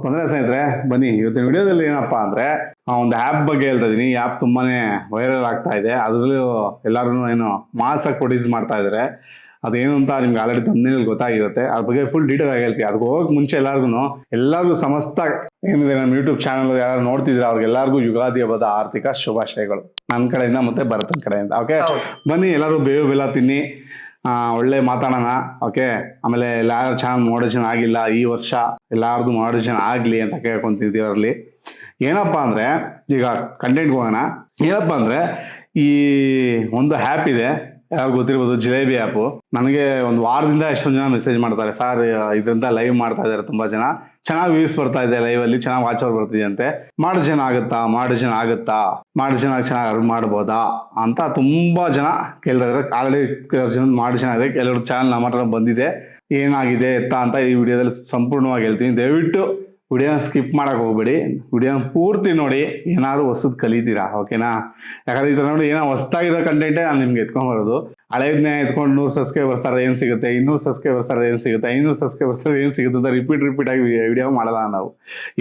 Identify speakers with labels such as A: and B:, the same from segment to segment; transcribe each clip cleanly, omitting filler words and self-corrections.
A: ಬಂದ್ರೆ ಸ್ನೇಹಿತರೆ ಬನ್ನಿ ಇವತ್ತಿನ ವಿಡಿಯೋದಲ್ಲಿ ಏನಪ್ಪಾ ಅಂದ್ರೆ ಒಂದು ಆ್ಯಪ್ ಬಗ್ಗೆ ಹೇಳ್ತಾ ಇದೀನಿ. ಈ ಆ್ಯಪ್ ತುಂಬಾನೇ ವೈರಲ್ ಆಗ್ತಾ ಇದೆ. ಅದ್ರಲ್ಲೂ ಎಲ್ಲರೂ ಏನು ಮಾಸಾಗಿ ಪ್ರೊಡ್ಯೂಸ್ ಮಾಡ್ತಾ ಇದ್ದಾರೆ. ಅದೇನು ಅಂತ ನಿಮ್ಗೆ ಆಲ್ರೆಡಿ ತಮ್ಮನೇಲಿ ಗೊತ್ತಾಗಿರುತ್ತೆ. ಅದ್ರ ಬಗ್ಗೆ ಫುಲ್ ಡೀಟೇಲ್ ಆಗಿ ಹೇಳ್ತೀವಿ. ಅದಕ್ಕೆ ಹೋಗಕ್ಕೆ ಮುಂಚೆ ಎಲ್ಲರಿಗೂ ಸಮಸ್ತ ಏನಿದೆ ನಮ್ಮ ಯೂಟ್ಯೂಬ್ ಚಾನಲ್ ಯಾರು ನೋಡ್ತಿದ್ರೆ ಅವ್ರಿಗೆಲ್ಲರಿಗೂ ಯುಗಾದಿ ಹಬ್ಬದ ಆರ್ಥಿಕ ಶುಭಾಶಯಗಳು ನನ್ನ ಕಡೆಯಿಂದ ಮತ್ತೆ ಭರತನ ಕಡೆಯಿಂದ. ಓಕೆ, ಬನ್ನಿ ಎಲ್ಲರೂ ಬೇವು ಬೆಲ್ಲ ತಿನ್ನಿ, ಒಳ್ಳೆ ಮಾತಾಡೋಣ. ಓಕೆ, ಆಮೇಲೆ ಯಾರ ಚಾನಲ್ ಮಾಡರೇಷನ್ ಆಗಿಲ್ಲ ಈ ವರ್ಷ ಎಲ್ಲಾರ್ದು ಮಾಡರೇಷನ್ ಆಗ್ಲಿ ಅಂತ ಕೇಳ್ಕೊಂತಿದ್ದೀವಿ. ಅವರಲ್ಲಿ ಏನಪ್ಪಾ ಅಂದ್ರೆ ಈಗ ಕಂಟೆಂಟ್ಗೆ ಹೋಗೋಣ. ಏನಪ್ಪಾ ಅಂದ್ರೆ ಈ ಒಂದು ಆ್ಯಪ್ ಇದೆ, ಯಾರು ಗೊತ್ತಿರ್ಬೋದು, ಜಿಲೇಬಿ ಆ್ಯಪು. ನನಗೆ ಒಂದು ವಾರದಿಂದ ಎಷ್ಟೊಂದು ಜನ ಮೆಸೇಜ್ ಮಾಡ್ತಾರೆ, ಸರ್ ಇದರಿಂದ ಲೈವ್ ಮಾಡ್ತಾ ಇದ್ದಾರೆ ತುಂಬಾ ಜನ, ಚೆನ್ನಾಗಿ ವ್ಯೂಸ್ ಬರ್ತಾ ಇದೆ, ಲೈವಲ್ಲಿ ಚೆನ್ನಾಗಿ ವಾಚ್ ಅವರ್ ಬರ್ತಿದೆ ಅಂತೆ, ಮಾಡರೇಷನ್ ಆಗುತ್ತಾ ಮಾಡರೇಷನ್ ಚೆನ್ನಾಗಿ ಅರ್ನ್ ಮಾಡ್ಬೋದಾ ಅಂತ ತುಂಬಾ ಜನ ಕೇಳ್ತಾ ಇದ್ದಾರೆ. ಆಲ್ರೆಡಿ ಕೆಲವರು ಜನ ಮಾಡರೇಷನ್ ಆಗಿದೆ, ಕೆಲವರು ಚಾನಲ್ ನಮ್ಮ ಹತ್ರ ಬಂದಿದೆ, ಏನಾಗಿದೆ ಎತ್ತ ಅಂತ ಈ ವಿಡಿಯೋದಲ್ಲಿ ಸಂಪೂರ್ಣವಾಗಿ ಹೇಳ್ತೀನಿ. ದಯವಿಟ್ಟು ವಿಡಿಯೋನ ಸ್ಕಿಪ್ ಮಾಡಕ್ ಹೋಗ್ಬೇಡಿ, ವಿಡಿಯೋನ ಪೂರ್ತಿ ನೋಡಿ, ಏನಾದ್ರು ಹೊಸದು ಕಲಿತೀರಾ. ಓಕೆನಾ? ಯಾಕಂದ್ರೆ ಈ ಥರ ನೋಡಿ ಏನೋ ಹೊಸದಾಗಿರೋ ಕಂಟೆಂಟೇ ನಾನು ನಿಮ್ಗೆ ಎತ್ಕೊಂಡ್ಬರೋದು. ಹಳೇದನ್ನೇ ಎತ್ಕೊಂಡು 100 ಸಬ್ಸ್ಕ್ರೈಬರ್ಸ್ ಏನು ಸಿಗುತ್ತೆ, 200 ಸಬ್ಸ್ಕ್ರೈಬರ್ಸ್ ಏನು ಸಿಗುತ್ತೆ, 500 ಸಬ್ಸ್ಕ್ರೈಬರ್ಸ್ ಏನು ಸಿಗುತ್ತೆ ಅಂತ ರಿಪೀಟ್ ಆಗಿ ವಿಡಿಯೋ ಮಾಡಲ್ಲ ನಾವು.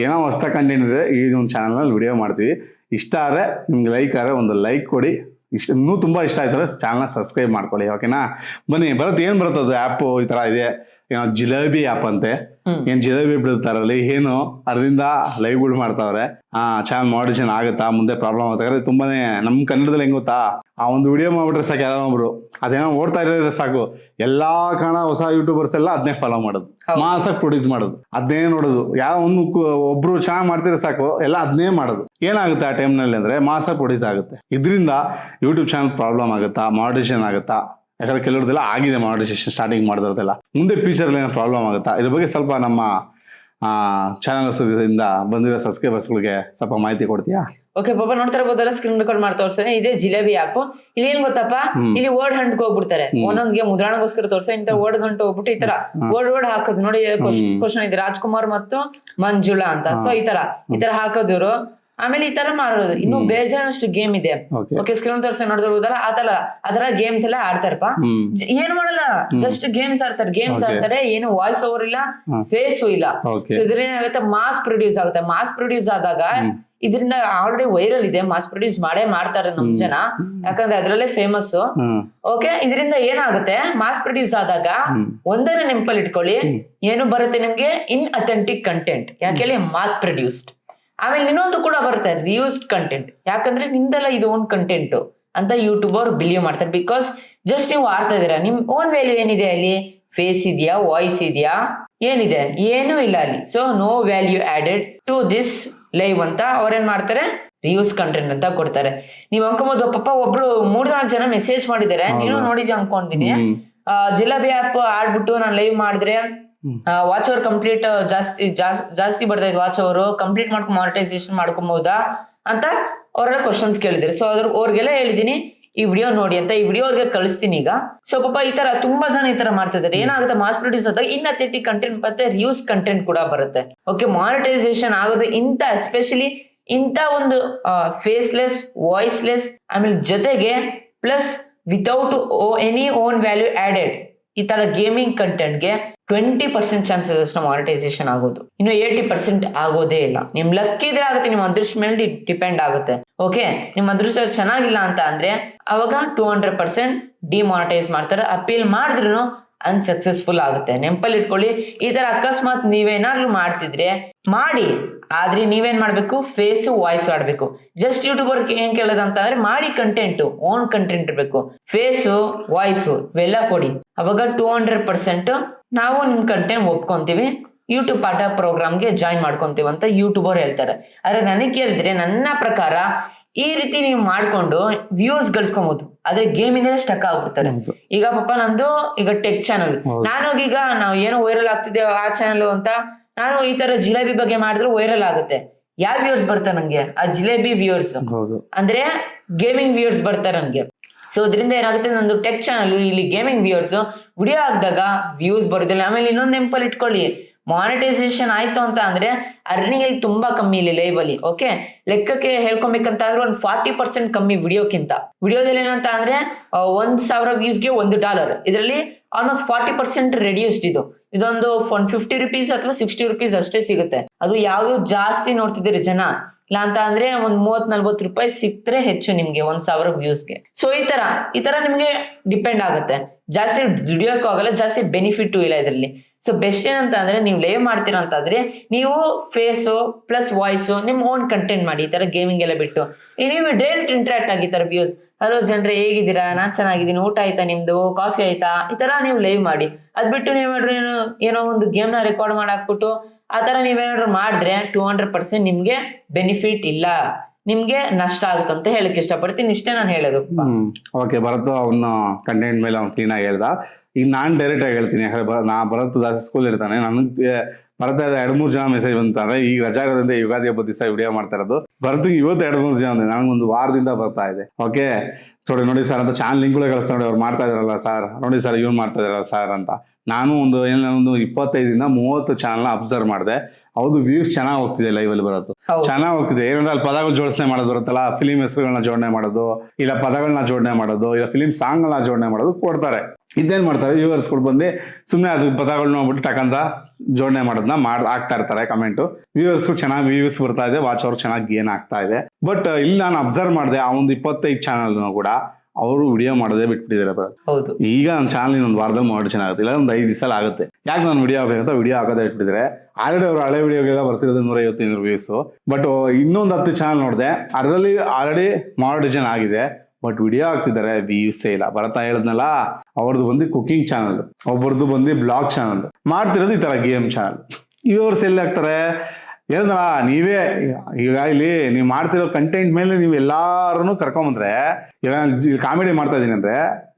A: ಏನೋ ಹೊಸ ಕಂಟೆಂಟ್ ಇದೆ ಈ ಒಂದು ಚಾನಲ್ನಲ್ಲಿ ವಿಡಿಯೋ ಮಾಡ್ತೀವಿ. ಇಷ್ಟ ಆದರೆ ನಿಮ್ಗೆ ಲೈಕ್ ಆದರೆ ಒಂದು ಲೈಕ್ ಕೊಡಿ, ಇನ್ನೂ ತುಂಬ ಇಷ್ಟ ಆಯ್ತಾರೆ ಚಾನಲ್ನ ಸಬ್ಸ್ಕ್ರೈಬ್ ಮಾಡ್ಕೊಳ್ಳಿ. ಓಕೆನಾ? ಬನ್ನಿ, ಏನು ಬರುತ್ತದು ಆ್ಯಪು ಈ ಥರ ಇದೆ, ಏನೋ ಜಿಲೇಬಿ ಆ್ಯಪ್ ಅಂತೆ. ಏನ್ ಜಿಲೇಬಿ ಬಿಡ್ತಾರಲ್ಲಿ ಏನು ಅದರಿಂದ ಲೈವ್ಗಳು ಮಾಡ್ತಾವ್ರೆ. ಚಾನಲ್ ಮಾಡರೇಷನ್ ಆಗುತ್ತಾ, ಮುಂದೆ ಪ್ರಾಬ್ಲಮ್ ಆಗುತ್ತೆ. ತುಂಬಾನೇ ನಮ್ ಕನ್ನಡದಲ್ಲಿ ಹೆಂಗ್ ಗೊತ್ತಾ, ಆ ಒಂದು ವಿಡಿಯೋ ಮಾಡ್ಬಿಟ್ರೆ ಸಾಕು, ಯಾರೋ ಒಬ್ರು ಅದೇನೋ ಓಡ್ತಾ ಇರೋದ್ರೆ ಸಾಕು, ಎಲ್ಲಾ ಹೊಸ ಯೂಟ್ಯೂಬರ್ಸ್ ಎಲ್ಲ ಅದನ್ನೇ ಫಾಲೋ ಮಾಡೋದು, ಮಾಸಾಗಿ ಪ್ರೊಡ್ಯೂಸ್ ಮಾಡೋದು, ಅದನ್ನೇ ನೋಡೋದು. ಯಾವ ಒಬ್ರು ಚೆನ್ನಾಗಿ ಮಾಡ್ತಿದ್ರೆ ಸಾಕು, ಎಲ್ಲ ಅದನ್ನೇ ಮಾಡೋದು. ಏನಾಗುತ್ತೆ ಆ ಟೈಮ್ನಲ್ಲಿ ಅಂದ್ರೆ ಮಾಸಾಗಿ ಪ್ರೊಡ್ಯೂಸ್ ಆಗುತ್ತೆ. ಇದರಿಂದ ಯೂಟ್ಯೂಬ್ ಚಾನಲ್ ಪ್ರಾಬ್ಲಮ್ ಆಗುತ್ತಾ, ಮಾಡರೇಷನ್ ಆಗುತ್ತಾ? ಯಾಕಂದ್ರೆ ಕೆಲವ್ರದೆಲ್ಲ ಆಗಿದೆ ಮಾಡರೇಷನ್ ಸ್ಟಾರ್ಟಿಂಗ್ ಮಾಡಿದ್ರದೆಲ್ಲ, ಮುಂದೆ ಫ್ಯೂಚರ್ ಏನೋ ಪ್ರಾಬ್ಲಮ್ ಆಗುತ್ತಾ? ಇದ್ರ ಬಗ್ಗೆ ಸ್ವಲ್ಪ ನಮ್ಮ ಚಾನಲ್ಸ್ ಇಂದ ಬಂದಿರೋ ಸಬ್ಸ್ಕ್ರೈಬರ್ಸ್ಗಳಿಗೆ ಸ್ವಲ್ಪ ಮಾಹಿತಿ ಕೊಡ್ತೀಯಾ?
B: ಓಕೆ ಪಾಪ, ನೋಡ್ತಾ ಇರ್ಬೋದಲ್ಲ, ಸ್ಕ್ರೀನ್ ರೆಕಾರ್ಡ್ ಮಾಡ್ತಾ ತೋರ್ಸ್ತಾನೆ. ಇದೇ ಜಿಲೇಬಿ ಆ್ಯಪ್. ಇಲ್ಲಿ ಏನ್ ಗೊತ್ತಪ್ಪ, ಇಲ್ಲಿ ವರ್ಡ್ ಹಂಟ್ಗೆ ಹೋಗ್ಬಿಡ್ತಾರೆ. ಒಂದೊಂದ್ಗೆ ಉದಾಹರಣೆಗೋಸ್ಕರ ತೋರ್ಸ ಇಂತ ವರ್ಡ್ ಗಂಟು ಹೋಗ್ಬಿಟ್ಟು ಈ ತರ ವರ್ಡ್ ಹಾಕೋದು ನೋಡಿ. ಕ್ವಶನ್ ಇದೆ, ರಾಜ್ಕುಮಾರ್ ಮತ್ತು ಮಂಜುಳಾ ಅಂತ. ಸೊ ಈ ತರ ಹಾಕೋದು ಇವ್ರು. ಆಮೇಲೆ ಈ ತರ ಮಾಡೋದು. ಇನ್ನು ಬೇಜಾನಷ್ಟು ಗೇಮ್ ಇದೆ. ಓಕೆ, ಸ್ಕ್ರೀನ್ ತೋರ್ಸ ನೋಡಿದಿರ್ಬೋದಲ್ಲ, ಆತರ ಗೇಮ್ಸ್ ಎಲ್ಲ ಆಡ್ತಾರಪ್ಪ. ಏನ್ ಮಾಡಲ್ಲ, ಜಸ್ಟ್ ಗೇಮ್ಸ್ ಆಡ್ತಾರೆ. ಏನು ವಾಯ್ಸ್ ಓವರ್ ಇಲ್ಲ, ಫೇಸು ಇಲ್ಲ. ಸೊ ಇದ್ರಿಂದ ಏನಾಗುತ್ತೆ, ಮಾಸ್ ಪ್ರೊಡ್ಯೂಸ್ ಆದಾಗ ಇದರಿಂದ ಆಲ್ರೆಡಿ ವೈರಲ್ ಇದೆ, ಮಾಸ್ ಪ್ರೊಡ್ಯೂಸ್ ಮಾಡ್ತಾರೆ ನಮ್ ಜನ, ಯಾಕಂದ್ರೆ ಅದ್ರಲ್ಲೇ ಫೇಮಸ್. ಓಕೆ, ಇದರಿಂದ ಏನಾಗುತ್ತೆ, ಮಾಸ್ ಪ್ರೊಡ್ಯೂಸ್ ಆದಾಗ ಒಂದನೇ ನೆನಪಲ್ಲಿ ಇಟ್ಕೊಳ್ಳಿ, ಏನು ಬರುತ್ತೆ ನಿಮ್ಗೆ, ಇನ್ಅಥೆಂಟಿಕ್ ಕಂಟೆಂಟ್. ಯಾಕೆ ಮಾಸ್ ಪ್ರೊಡ್ಯೂಸ್ಡ್. ಆಮೇಲೆ ಇನ್ನೊಂದು ಕೂಡ ಬರುತ್ತೆ, ರಿಯೂಸ್ಡ್ ಕಂಟೆಂಟ್. ಯಾಕಂದ್ರೆ ನಿಮ್ದೆಲ್ಲ ಇದು ಓನ್ ಕಂಟೆಂಟ್ ಅಂತ ಯೂಟ್ಯೂಬ್ ಅವ್ರು ಬಿಲೀವ್ ಮಾಡ್ತಾರೆ. ಬಿಕಾಸ್ ಜಸ್ಟ್ ನೀವು ಆಡ್ತಾ ಇದೀರಾ, ನಿಮ್ ಓನ್ ವ್ಯಾಲ್ಯೂ ಏನಿದೆ ಅಲ್ಲಿ? ಫೇಸ್ ಇದೆಯಾ, ವಾಯ್ಸ್ ಇದೆಯಾ, ಏನಿದೆ? ಏನೂ ಇಲ್ಲ ಅಲ್ಲಿ. So no value added to this live ಅಂತ ಅವ್ರೇನ್ ಮಾಡ್ತಾರೆ, ರಿಯೂಸ್ ಕಂಟೆಂಟ್ ಅಂತ ಕೊಡ್ತಾರೆ. ನೀವ್ ಅನ್ಕೋಬಹುದು, ಪಾಪ ಒಬ್ರು 3-4 ಜನ ಮೆಸೇಜ್ ಮಾಡಿದ್ದಾರೆ, ನೀನು ನೋಡಿದ್ಯಾ ಅನ್ಕೊಂಡಿದೀನಿ. ಜಿಲೇಬಿ ಆ್ಯಪ್ ಆಡ್ಬಿಟ್ಟು ನಾನು ಲೈವ್ ಮಾಡಿದ್ರೆ ವಾಚ್ ಅವರ್ ಕಂಪ್ಲೀಟ್ ಜಾಸ್ತಿ ಬರ್ತಾ ಇದೆ, ವಾಚ್ ಅವರು ಕಂಪ್ಲೀಟ್ ಮಾಡ್ಕೊಂಡು ಮಾನಿಟೈಸೇಷನ್ ಮಾಡ್ಕೊಬಹುದಾ ಅಂತ ಅವರೆಲ್ಲ ಕ್ವಶನ್ಸ್ ಕೇಳಿದ್ರು. ಸೊ ಅವ್ರಿಗೆಲ್ಲ ಹೇಳಿದೀನಿ ಈ ವಿಡಿಯೋ ನೋಡಿ ಅಂತ. ಈ ವಿಡಿಯೋ ಅವ್ರಿಗೆ ಕಳಿಸ್ತೀನಿ ಈಗ. ಸೊ ಪಾಪ ಈ ತರ ತುಂಬಾ ಜನ ಈ ತರ ಮಾಡ್ತಿದ್ದಾರೆ. ಏನಾಗುತ್ತೆ, ಮಾಸ್ ಪ್ರೊಡ್ಯೂಸ್ ಆದಾಗ ಇನ್ಅಥೆಂಟಿಕ್ ಕಂಟೆಂಟ್ ಮತ್ತೆ ರಿಯೂಸ್ ಕಂಟೆಂಟ್ ಕೂಡ ಬರುತ್ತೆ. ಓಕೆ, ಮಾನಿಟೈಸೇಷನ್ ಆಗೋದು ಎಸ್ಪೆಷಲಿ ಇಂಥ ಒಂದು ಫೇಸ್ಲೆಸ್, ವಾಯ್ಸ್ಲೆಸ್, ಆಮೇಲೆ ಜೊತೆಗೆ plus without any own value added ಈ ತರ ಗೇಮಿಂಗ್ ಕಂಟೆಂಟ್ಗೆ 20% ಚಾನ್ಸಸ್ ಅಷ್ಟು ಮಾನಿಟೈಸೇಷನ್ ಆಗೋದು. ಇನ್ನು 80% ಆಗೋದೇ ಇಲ್ಲ. ನಿಮ್ ಲಕ್ ಇದ್ರೆ ಆಗುತ್ತೆ, ನಿಮ್ ಅದೃಷ್ಟ ಮೇಲೆ ಡಿಪೆಂಡ್ ಆಗುತ್ತೆ. ಓಕೆ, ನಿಮ್ ಅದೃಷ್ಟ ಚೆನ್ನಾಗಿಲ್ಲ ಅಂತ ಅಂದ್ರೆ ಅವಾಗ 200% ಡಿಮಾನಿಟೈಸ್ ಮಾಡ್ತಾರೆ. ಅಪೀಲ್ ಮಾಡಿದ್ರು ಅನ್ಸಕ್ಸಸ್ಫುಲ್ ಆಗುತ್ತೆ. ನೆನಪಲ್ಲಿ ಇಟ್ಕೊಳ್ಳಿ. ಈ ತರ ಅಕಸ್ಮಾತ್ ನೀವೇನಾದ್ರು ಮಾಡ್ತಿದ್ರೆ ಮಾಡಿ, ಆದ್ರೆ ನೀವೇನ್ ಮಾಡ್ಬೇಕು, ಫೇಸ್ ವಾಯ್ಸ್ ಆಡ್ಬೇಕು. ಜಸ್ಟ್ ಯೂಟ್ಯೂಬರ್ ಏನ್ ಕೇಳೋದಂತ ಅಂದ್ರೆ ಮಾಡಿ ಕಂಟೆಂಟ್, ಓನ್ ಕಂಟೆಂಟ್ ಇರ್ಬೇಕು, ಫೇಸು ವಾಯ್ಸು ಇವೆಲ್ಲ ಕೊಡಿ. ಅವಾಗ 200% ನಾವು ನಿಮ್ ಕಂಟೆಂಟ್ ಒಪ್ಕೊಂತೀವಿ, ಯೂಟ್ಯೂಬ್ ಪಾಠ ಪ್ರೋಗ್ರಾಮ್ಗೆ ಜಾಯಿನ್ ಮಾಡ್ಕೊಂತೀವಿ ಅಂತ ಯೂಟ್ಯೂಬರ್ ಹೇಳ್ತಾರೆ. ಆದ್ರೆ ನನಗೆ ಕೇಳಿದ್ರೆ, ನನ್ನ ಪ್ರಕಾರ ಈ ರೀತಿ ನೀವು ಮಾಡ್ಕೊಂಡು ವ್ಯೂಸ್ ಗಳಿಸ್ಕೊಬಹುದು. ಆದ್ರೆ ಗೇಮಿಂಗ್ ಸ್ಟಕ್ ಆಗ್ಬಿಡ್ತಾರೆ. ಈಗ ಪಾಪ ನಂದು ಈಗ ಟೆಕ್ ಚಾನಲ್, ನಾನೋಗೀಗ ನಾವು ಏನೋ ವೈರಲ್ ಆಗ್ತಿದೆ ಆ ಚಾನಲ್ ಅಂತ ನಾನು ಈ ತರ ಜಿಲೇಬಿ ಬಗ್ಗೆ ಮಾಡಿದ್ರೆ ವೈರಲ್ ಆಗುತ್ತೆ. ಯಾವ ವ್ಯೂರ್ಸ್ ಬರ್ತಾರೆ ನಂಗೆ? ಆ ಜಿಲೇಬಿ ವ್ಯೂರ್ಸ್ ಅಂದ್ರೆ ಗೇಮಿಂಗ್ ವ್ಯೂರ್ಸ್ ಬರ್ತಾರೆ ನನ್ಗೆ. ಸೊ ಇದರಿಂದ ಏನಾಗುತ್ತೆ, ನಂದು ಟೆಕ್ ಚಾನಲ್ ಇಲ್ಲಿ ಗೇಮಿಂಗ್ ವ್ಯೂರ್ಸ್ ವಿಡಿಯೋ ಹಾಕಿದಾಗ ವ್ಯೂಸ್ ಬರೋದಿಲ್ಲ. ಆಮೇಲೆ ಇನ್ನೊಂದು ನೆನಪಲ್ಲಿ ಇಟ್ಕೊಳ್ಳಿ, ಮಾನಿಟೈಸೇಷನ್ ಆಯ್ತು ಅಂತ ಅಂದ್ರೆ ಅರ್ನಿಂಗ್ ಇಲ್ಲಿ ತುಂಬಾ ಕಮ್ಮಿ ಇಲ್ಲಿ ಲೈವ್ ಅಲ್ಲಿ. ಓಕೆ, ಲೆಕ್ಕಕ್ಕೆ ಹೇಳ್ಕೊಬೇಕಂತ ಅಂದ್ರೆ ಒಂದು 40% ಕಮ್ಮಿ ವಿಡಿಯೋಕ್ಕಿಂತ. ವಿಡಿಯೋದಲ್ಲಿ ಏನಂತ ಅಂದ್ರೆ 1,000 ವ್ಯೂಸ್ಗೆ $1. ಇದರಲ್ಲಿ ಆಲ್ಮೋಸ್ಟ್ 40% ರೆಡ್ಯೂಸ್ಡ್ ಇದು. ಇದೊಂದು ₹50 ಅಥವಾ ₹60 ಅಷ್ಟೇ ಸಿಗುತ್ತೆ. ಅದು ಯಾವ್ದು ಜಾಸ್ತಿ ನೋಡ್ತಿದ್ದೀರಿ ಜನ, ಇಲ್ಲ ಅಂತ ಅಂದ್ರೆ ಒಂದ್ ₹30-40 ಸಿಕ್ತ್ರೆ ಹೆಚ್ಚು ನಿಮ್ಗೆ 1,000 ವ್ಯೂಸ್ಗೆ. ಸೊ ಈ ತರ ನಿಮ್ಗೆ ಡಿಪೆಂಡ್ ಆಗುತ್ತೆ. ಜಾಸ್ತಿ ದುಡಿಯೋಕ್ಕೂ ಆಗಲ್ಲ, ಜಾಸ್ತಿ ಬೆನಿಫಿಟ್ ಇಲ್ಲ ಇದರಲ್ಲಿ. ಸೊ ಬೆಸ್ಟ್ ಏನಂತ ಅಂದ್ರೆ ನೀವು ಲೈವ್ ಮಾಡ್ತೀರಾ ಅಂತಂದ್ರೆ ನೀವು ಫೇಸು ಪ್ಲಸ್ ವಾಯ್ಸು ನಿಮ್ ಓನ್ ಕಂಟೆಂಟ್ ಮಾಡಿ. ಈ ತರ ಗೇಮಿಂಗ್ ಎಲ್ಲ ಬಿಟ್ಟು ನೀವು ಡೈರೆಕ್ಟ್ ಇಂಟ್ರಾಕ್ಟ್ ಆಗಿ ಈ ತರ ವ್ಯೂಸ್, ಹಲೋ ಜನರೇ ಹೇಗಿದ್ದೀರಾ, ನಾನ್ ಚೆನ್ನಾಗಿದ್ದೀನಿ, ಊಟ ಆಯ್ತಾ ನಿಮ್ದು, ಕಾಫಿ ಆಯ್ತಾ, ಈ ತರ ನೀವು ಲೈವ್ ಮಾಡಿ. ಅದ್ ಬಿಟ್ಟು ನೀವೇನಾದ್ರು ಏನೋ ಒಂದು ಗೇಮ್ ನ ರೆಕಾರ್ಡ್ ಮಾಡಾಕ್ಬಿಟ್ಟು ಆ ತರ ನೀವೇನಾದ್ರು ಮಾಡಿದ್ರೆ 200% ನಿಮ್ಗೆ ಬೆನಿಫಿಟ್ ಇಲ್ಲ, ನಿಮ್ಗೆ ನಷ್ಟ ಆಗುತ್ತೆ ಅಂತ ಹೇಳಕ್ ಇಷ್ಟಪಡ್ತೀನಿ. ಇಷ್ಟೇ ನಾನು ಹೇಳೋದು.
A: ಓಕೆ, ಭರತ್ ಅವನ ಕಂಟೆಂಟ್ ಮೇಲೆ ಅವ್ನು ಕ್ಲೀನ್ ಆಗಿ ಹೇಳ್ದ. ಈಗ ನಾನ್ ಡೈರೆಕ್ಟ್ ಆಗಿ ಹೇಳ್ತೀನಿ, ನಾ ಭರತ್ ಜಾಸ್ತಿ ಸ್ಕೂಲ್ ಇರ್ತಾನೆ, ನನಗೆ ಭರತ್ 2-3 ಜನ ಮೆಸೇಜ್ ಬಂತಾರೆ. ಈಗ ರಜಾ ಇರೋದ್ರಿಂದ ಯುಗಾದಿ ಹಬ್ಬದ ದಿವಸ ವಿಡಿಯೋ ಮಾಡ್ತಾ ಇರೋದು. ಭರತ್ ಇವತ್ತು 2-3 ಜನ ಇದೆ, ನನಗೊಂದು ವಾರದಿಂದ ಬರ್ತಾ ಇದೆ. ಓಕೆ, ನೋಡಿ ಸರ್ ಅಂತ ಚಾನಲ್ ಲಿಂಕ್ಗಳು ಕಳಿಸ್ತಾ ನೋಡಿ, ಅವ್ರು ಮಾಡ್ತಾ ಇದಾರಲ್ಲ ಸರ್, ನೋಡಿ ಸರ್ ಇವ್ರು ಮಾಡ್ತಾ ಇದಾರಲ್ಲ ಸರ್ ಅಂತ. ನಾನು ಒಂದು 25-30 ಚಾನಲ್ನ ಅಬ್ಸರ್ವ್ ಮಾಡಿದೆ. ಹೌದು, ವ್ಯೂಸ್ ಚೆನ್ನಾಗಿ ಹೋಗ್ತಿದೆ, ಲೈವ್ ಅಲ್ಲಿ ಬರೋದು ಚೆನ್ನಾಗಿ ಹೋಗ್ತಿದೆ. ಏನಂದ್ರೆ ಅಲ್ಲಿ ಪದಗಳು ಜೋಡಿಸಣೆ ಮಾಡೋದು ಬರುತ್ತಲ್ಲ, ಫಿಲಿಂ ಹೆಸರುಗಳನ್ನ ಜೋಡಣೆ ಮಾಡೋದು, ಇಲ್ಲ ಪದಗಳನ್ನ ಜೋಡಣೆ ಮಾಡೋದು, ಇಲ್ಲ ಫಿಲಿಂ ಸಾಂಗ್ಗಳನ್ನ ಜೋಡಣೆ ಮಾಡೋದು ಕೊಡ್ತಾರೆ. ಇದೇನ್ ಮಾಡ್ತಾರೆ ವ್ಯೂವರ್ಸ್ಗಳು ಬಂದು ಸುಮ್ಮನೆ ಅದು ಪದಗಳನ್ನ ನೋಡ್ಬಿಟ್ಟು ಟಕಂತ ಜೋಡಣೆ ಮಾಡೋದನ್ನ ಆಗ್ತಾ ಇರ್ತಾರೆ ಕಮೆಂಟು. ವ್ಯೂವರ್ಸ್ಗಳು ಚೆನ್ನಾಗಿ ವ್ಯೂಸ್ ಬರ್ತಾ ಇದೆ, ವಾಚ್ ಅವ್ರು ಚೆನ್ನಾಗಿ ಗೇನ್ ಆಗ್ತಾ ಇದೆ. ಬಟ್ ಇಲ್ಲಿ ನಾನು ಅಬ್ಸರ್ವ್ ಮಾಡಿದೆ, ಆ ಒಂದು 25 ಚಾನಲ್ ಕೂಡ ಅವರು ವಿಡಿಯೋ ಮಾಡೋದೇ ಬಿಟ್ಬಿಟ್ಟಿದ್ದಾರೆ. ಈಗ ನನ್ನ ಚಾನಲ್ ಇನ್ನೊಂದು ವಾರದಲ್ಲಿ ಮಾನಿಟೈಸೇಷನ್ ಆಗುತ್ತೆ, ಇಲ್ಲ ಒಂದು 5 ದಿವಸ ಆಗುತ್ತೆ. ಯಾಕೆ ನಾನು ವಿಡಿಯೋ ಆಗಬೇಕಂತ ವಿಡಿಯೋ ಹಾಕೋದೇ ಬಿಟ್ಬಿಟ್ಟಿದ್ರೆ. ಆಲ್ರೆಡಿ ಅವರು ಹಳೆ ವಿಡಿಯೋಗೆಲ್ಲ ಬರ್ತಿರೋದು 150-200 ವ್ಯೂಸ್. ಬಟ್ ಇನ್ನೊಂದು 10 ಚಾನಲ್ ನೋಡಿದೆ, ಅದರಲ್ಲಿ ಆಲ್ರೆಡಿ ಮಾನಿಟೈಸೇಷನ್ ಆಗಿದೆ, ಬಟ್ ವಿಡಿಯೋ ಆಗ್ತಿದ್ದಾರೆ, ವ್ಯೂಸೇ ಇಲ್ಲ. ಭರತ ಹೇಳಿದ್ನಲ್ಲ, ಅವ್ರದ್ದು ಬಂದು ಕುಕಿಂಗ್ ಚಾನಲ್, ಒಬ್ಬರದ್ದು ಬಂದು ಬ್ಲಾಗ್ ಚಾನಲ್, ಮಾಡ್ತಿರೋದು ಈ ತರ ಗೇಮ್ ಚಾನಲ್. ವ್ಯೂವರ್ಸ್ ಎಲ್ಲಿ ಆಗ್ತಾರೆ ಹೇಳಿದ್ನಲ್ಲ, ನೀವೇ ಈಗ ಇಲ್ಲಿ ನೀವು ಮಾಡ್ತಿರೋ ಕಂಟೆಂಟ್ ಮೇಲೆ ನೀವು ಎಲ್ಲಾರನ್ನು ಕರ್ಕೊಂಬಂದ್ರೆ, ಈಗ ಕಾಮಿಡಿ ಮಾಡ್ತಾ ಇದೀನಿ ಅಂದ್ರೆ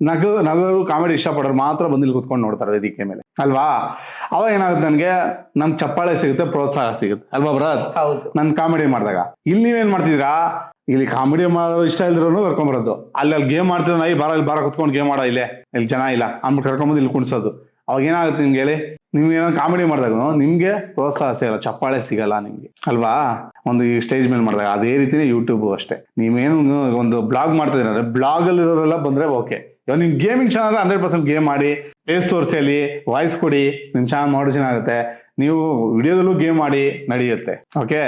A: ನಗರು ಕಾಮಿಡಿ ಇಷ್ಟಪಡೋರು ಮಾತ್ರ ಬಂದು ಇಲ್ಲಿ ಕುತ್ಕೊಂಡು ನೋಡ್ತಾರೆ ವೇದಿಕೆ ಮೇಲೆ ಅಲ್ವಾ. ಅವಾಗ ಏನಾಗುತ್ತೆ, ನನ್ಗೆ ಚಪ್ಪಾಳೆ ಸಿಗುತ್ತೆ, ಪ್ರೋತ್ಸಾಹ ಸಿಗುತ್ತೆ ಅಲ್ವಾ ಭರತ್. ನನ್ ಕಾಮಿಡಿ ಮಾಡಿದಾಗ. ಇಲ್ಲಿ ನೀವೇನ್ ಮಾಡ್ತಿದ್ದೀರಾ, ಇಲ್ಲಿ ಕಾಮಿಡಿ ಮಾಡೋರು ಇಷ್ಟ ಇಲ್ದ್ರೂ ಕರ್ಕೊಂಬರೋದು, ಅಲ್ಲಿ ಗೇಮ್ ಮಾಡ್ತಿರೋ ನೈ ಬಾರ ಕುತ್ಕೊಂಡು ಗೇಮ್ ಮಾಡೋ, ಇಲ್ಲಿ ಜನ ಇಲ್ಲ ಅಂದ್ಬಿಟ್ಟು ಕರ್ಕೊಂಬಂದು ಇಲ್ಲಿ ಕುಣಿಸೋದು. ಅವಾಗ ಏನಾಗುತ್ತೆ ನಿಮ್ಗೆ ಹೇಳಿ, ನಿಮ್ಗೆ ಏನೋ ಕಾಮಿಡಿ ಮಾಡಿದಾಗ ನಿಮ್ಗೆ ಪ್ರೋತ್ಸಾಹ ಸಿಗಲ್ಲ, ಚಪ್ಪಾಳೆ ಸಿಗಲ್ಲ ನಿಮ್ಗೆ ಅಲ್ವಾ. ಒಂದು ಸ್ಟೇಜ್ ಮೇಲೆ ಮಾಡಿದಾಗ ಅದೇ ರೀತಿನೇ ಯೂಟ್ಯೂಬ್ ಅಷ್ಟೇ. ನೀವೇನು ಒಂದು ಬ್ಲಾಗ್ ಮಾಡ್ತಿದ್ರೆ ಬ್ಲಾಗ್ ಅಲ್ಲಿ ಇರೋರೆಲ್ಲ ಬಂದ್ರೆ ಓಕೆ. ಇವಾಗ ನಿಮ್ ಗೇಮಿಂಗ್ ಚಾನಲ್ 100% ಗೇಮ್ ಮಾಡಿ, ಫೇಸ್ ತೋರಿಸಿ, ಅಲ್ಲಿ ವಾಯ್ಸ್ ಕೊಡಿ, ನಿಮ್ ಚಾನಲ್ ಮಾನಿಟೈಸೇಷನ್ ಆಗುತ್ತೆ. ನೀವು ವಿಡಿಯೋದಲ್ಲೂ ಗೇಮ್ ಮಾಡಿ ನಡೆಯುತ್ತೆ. ಓಕೆ,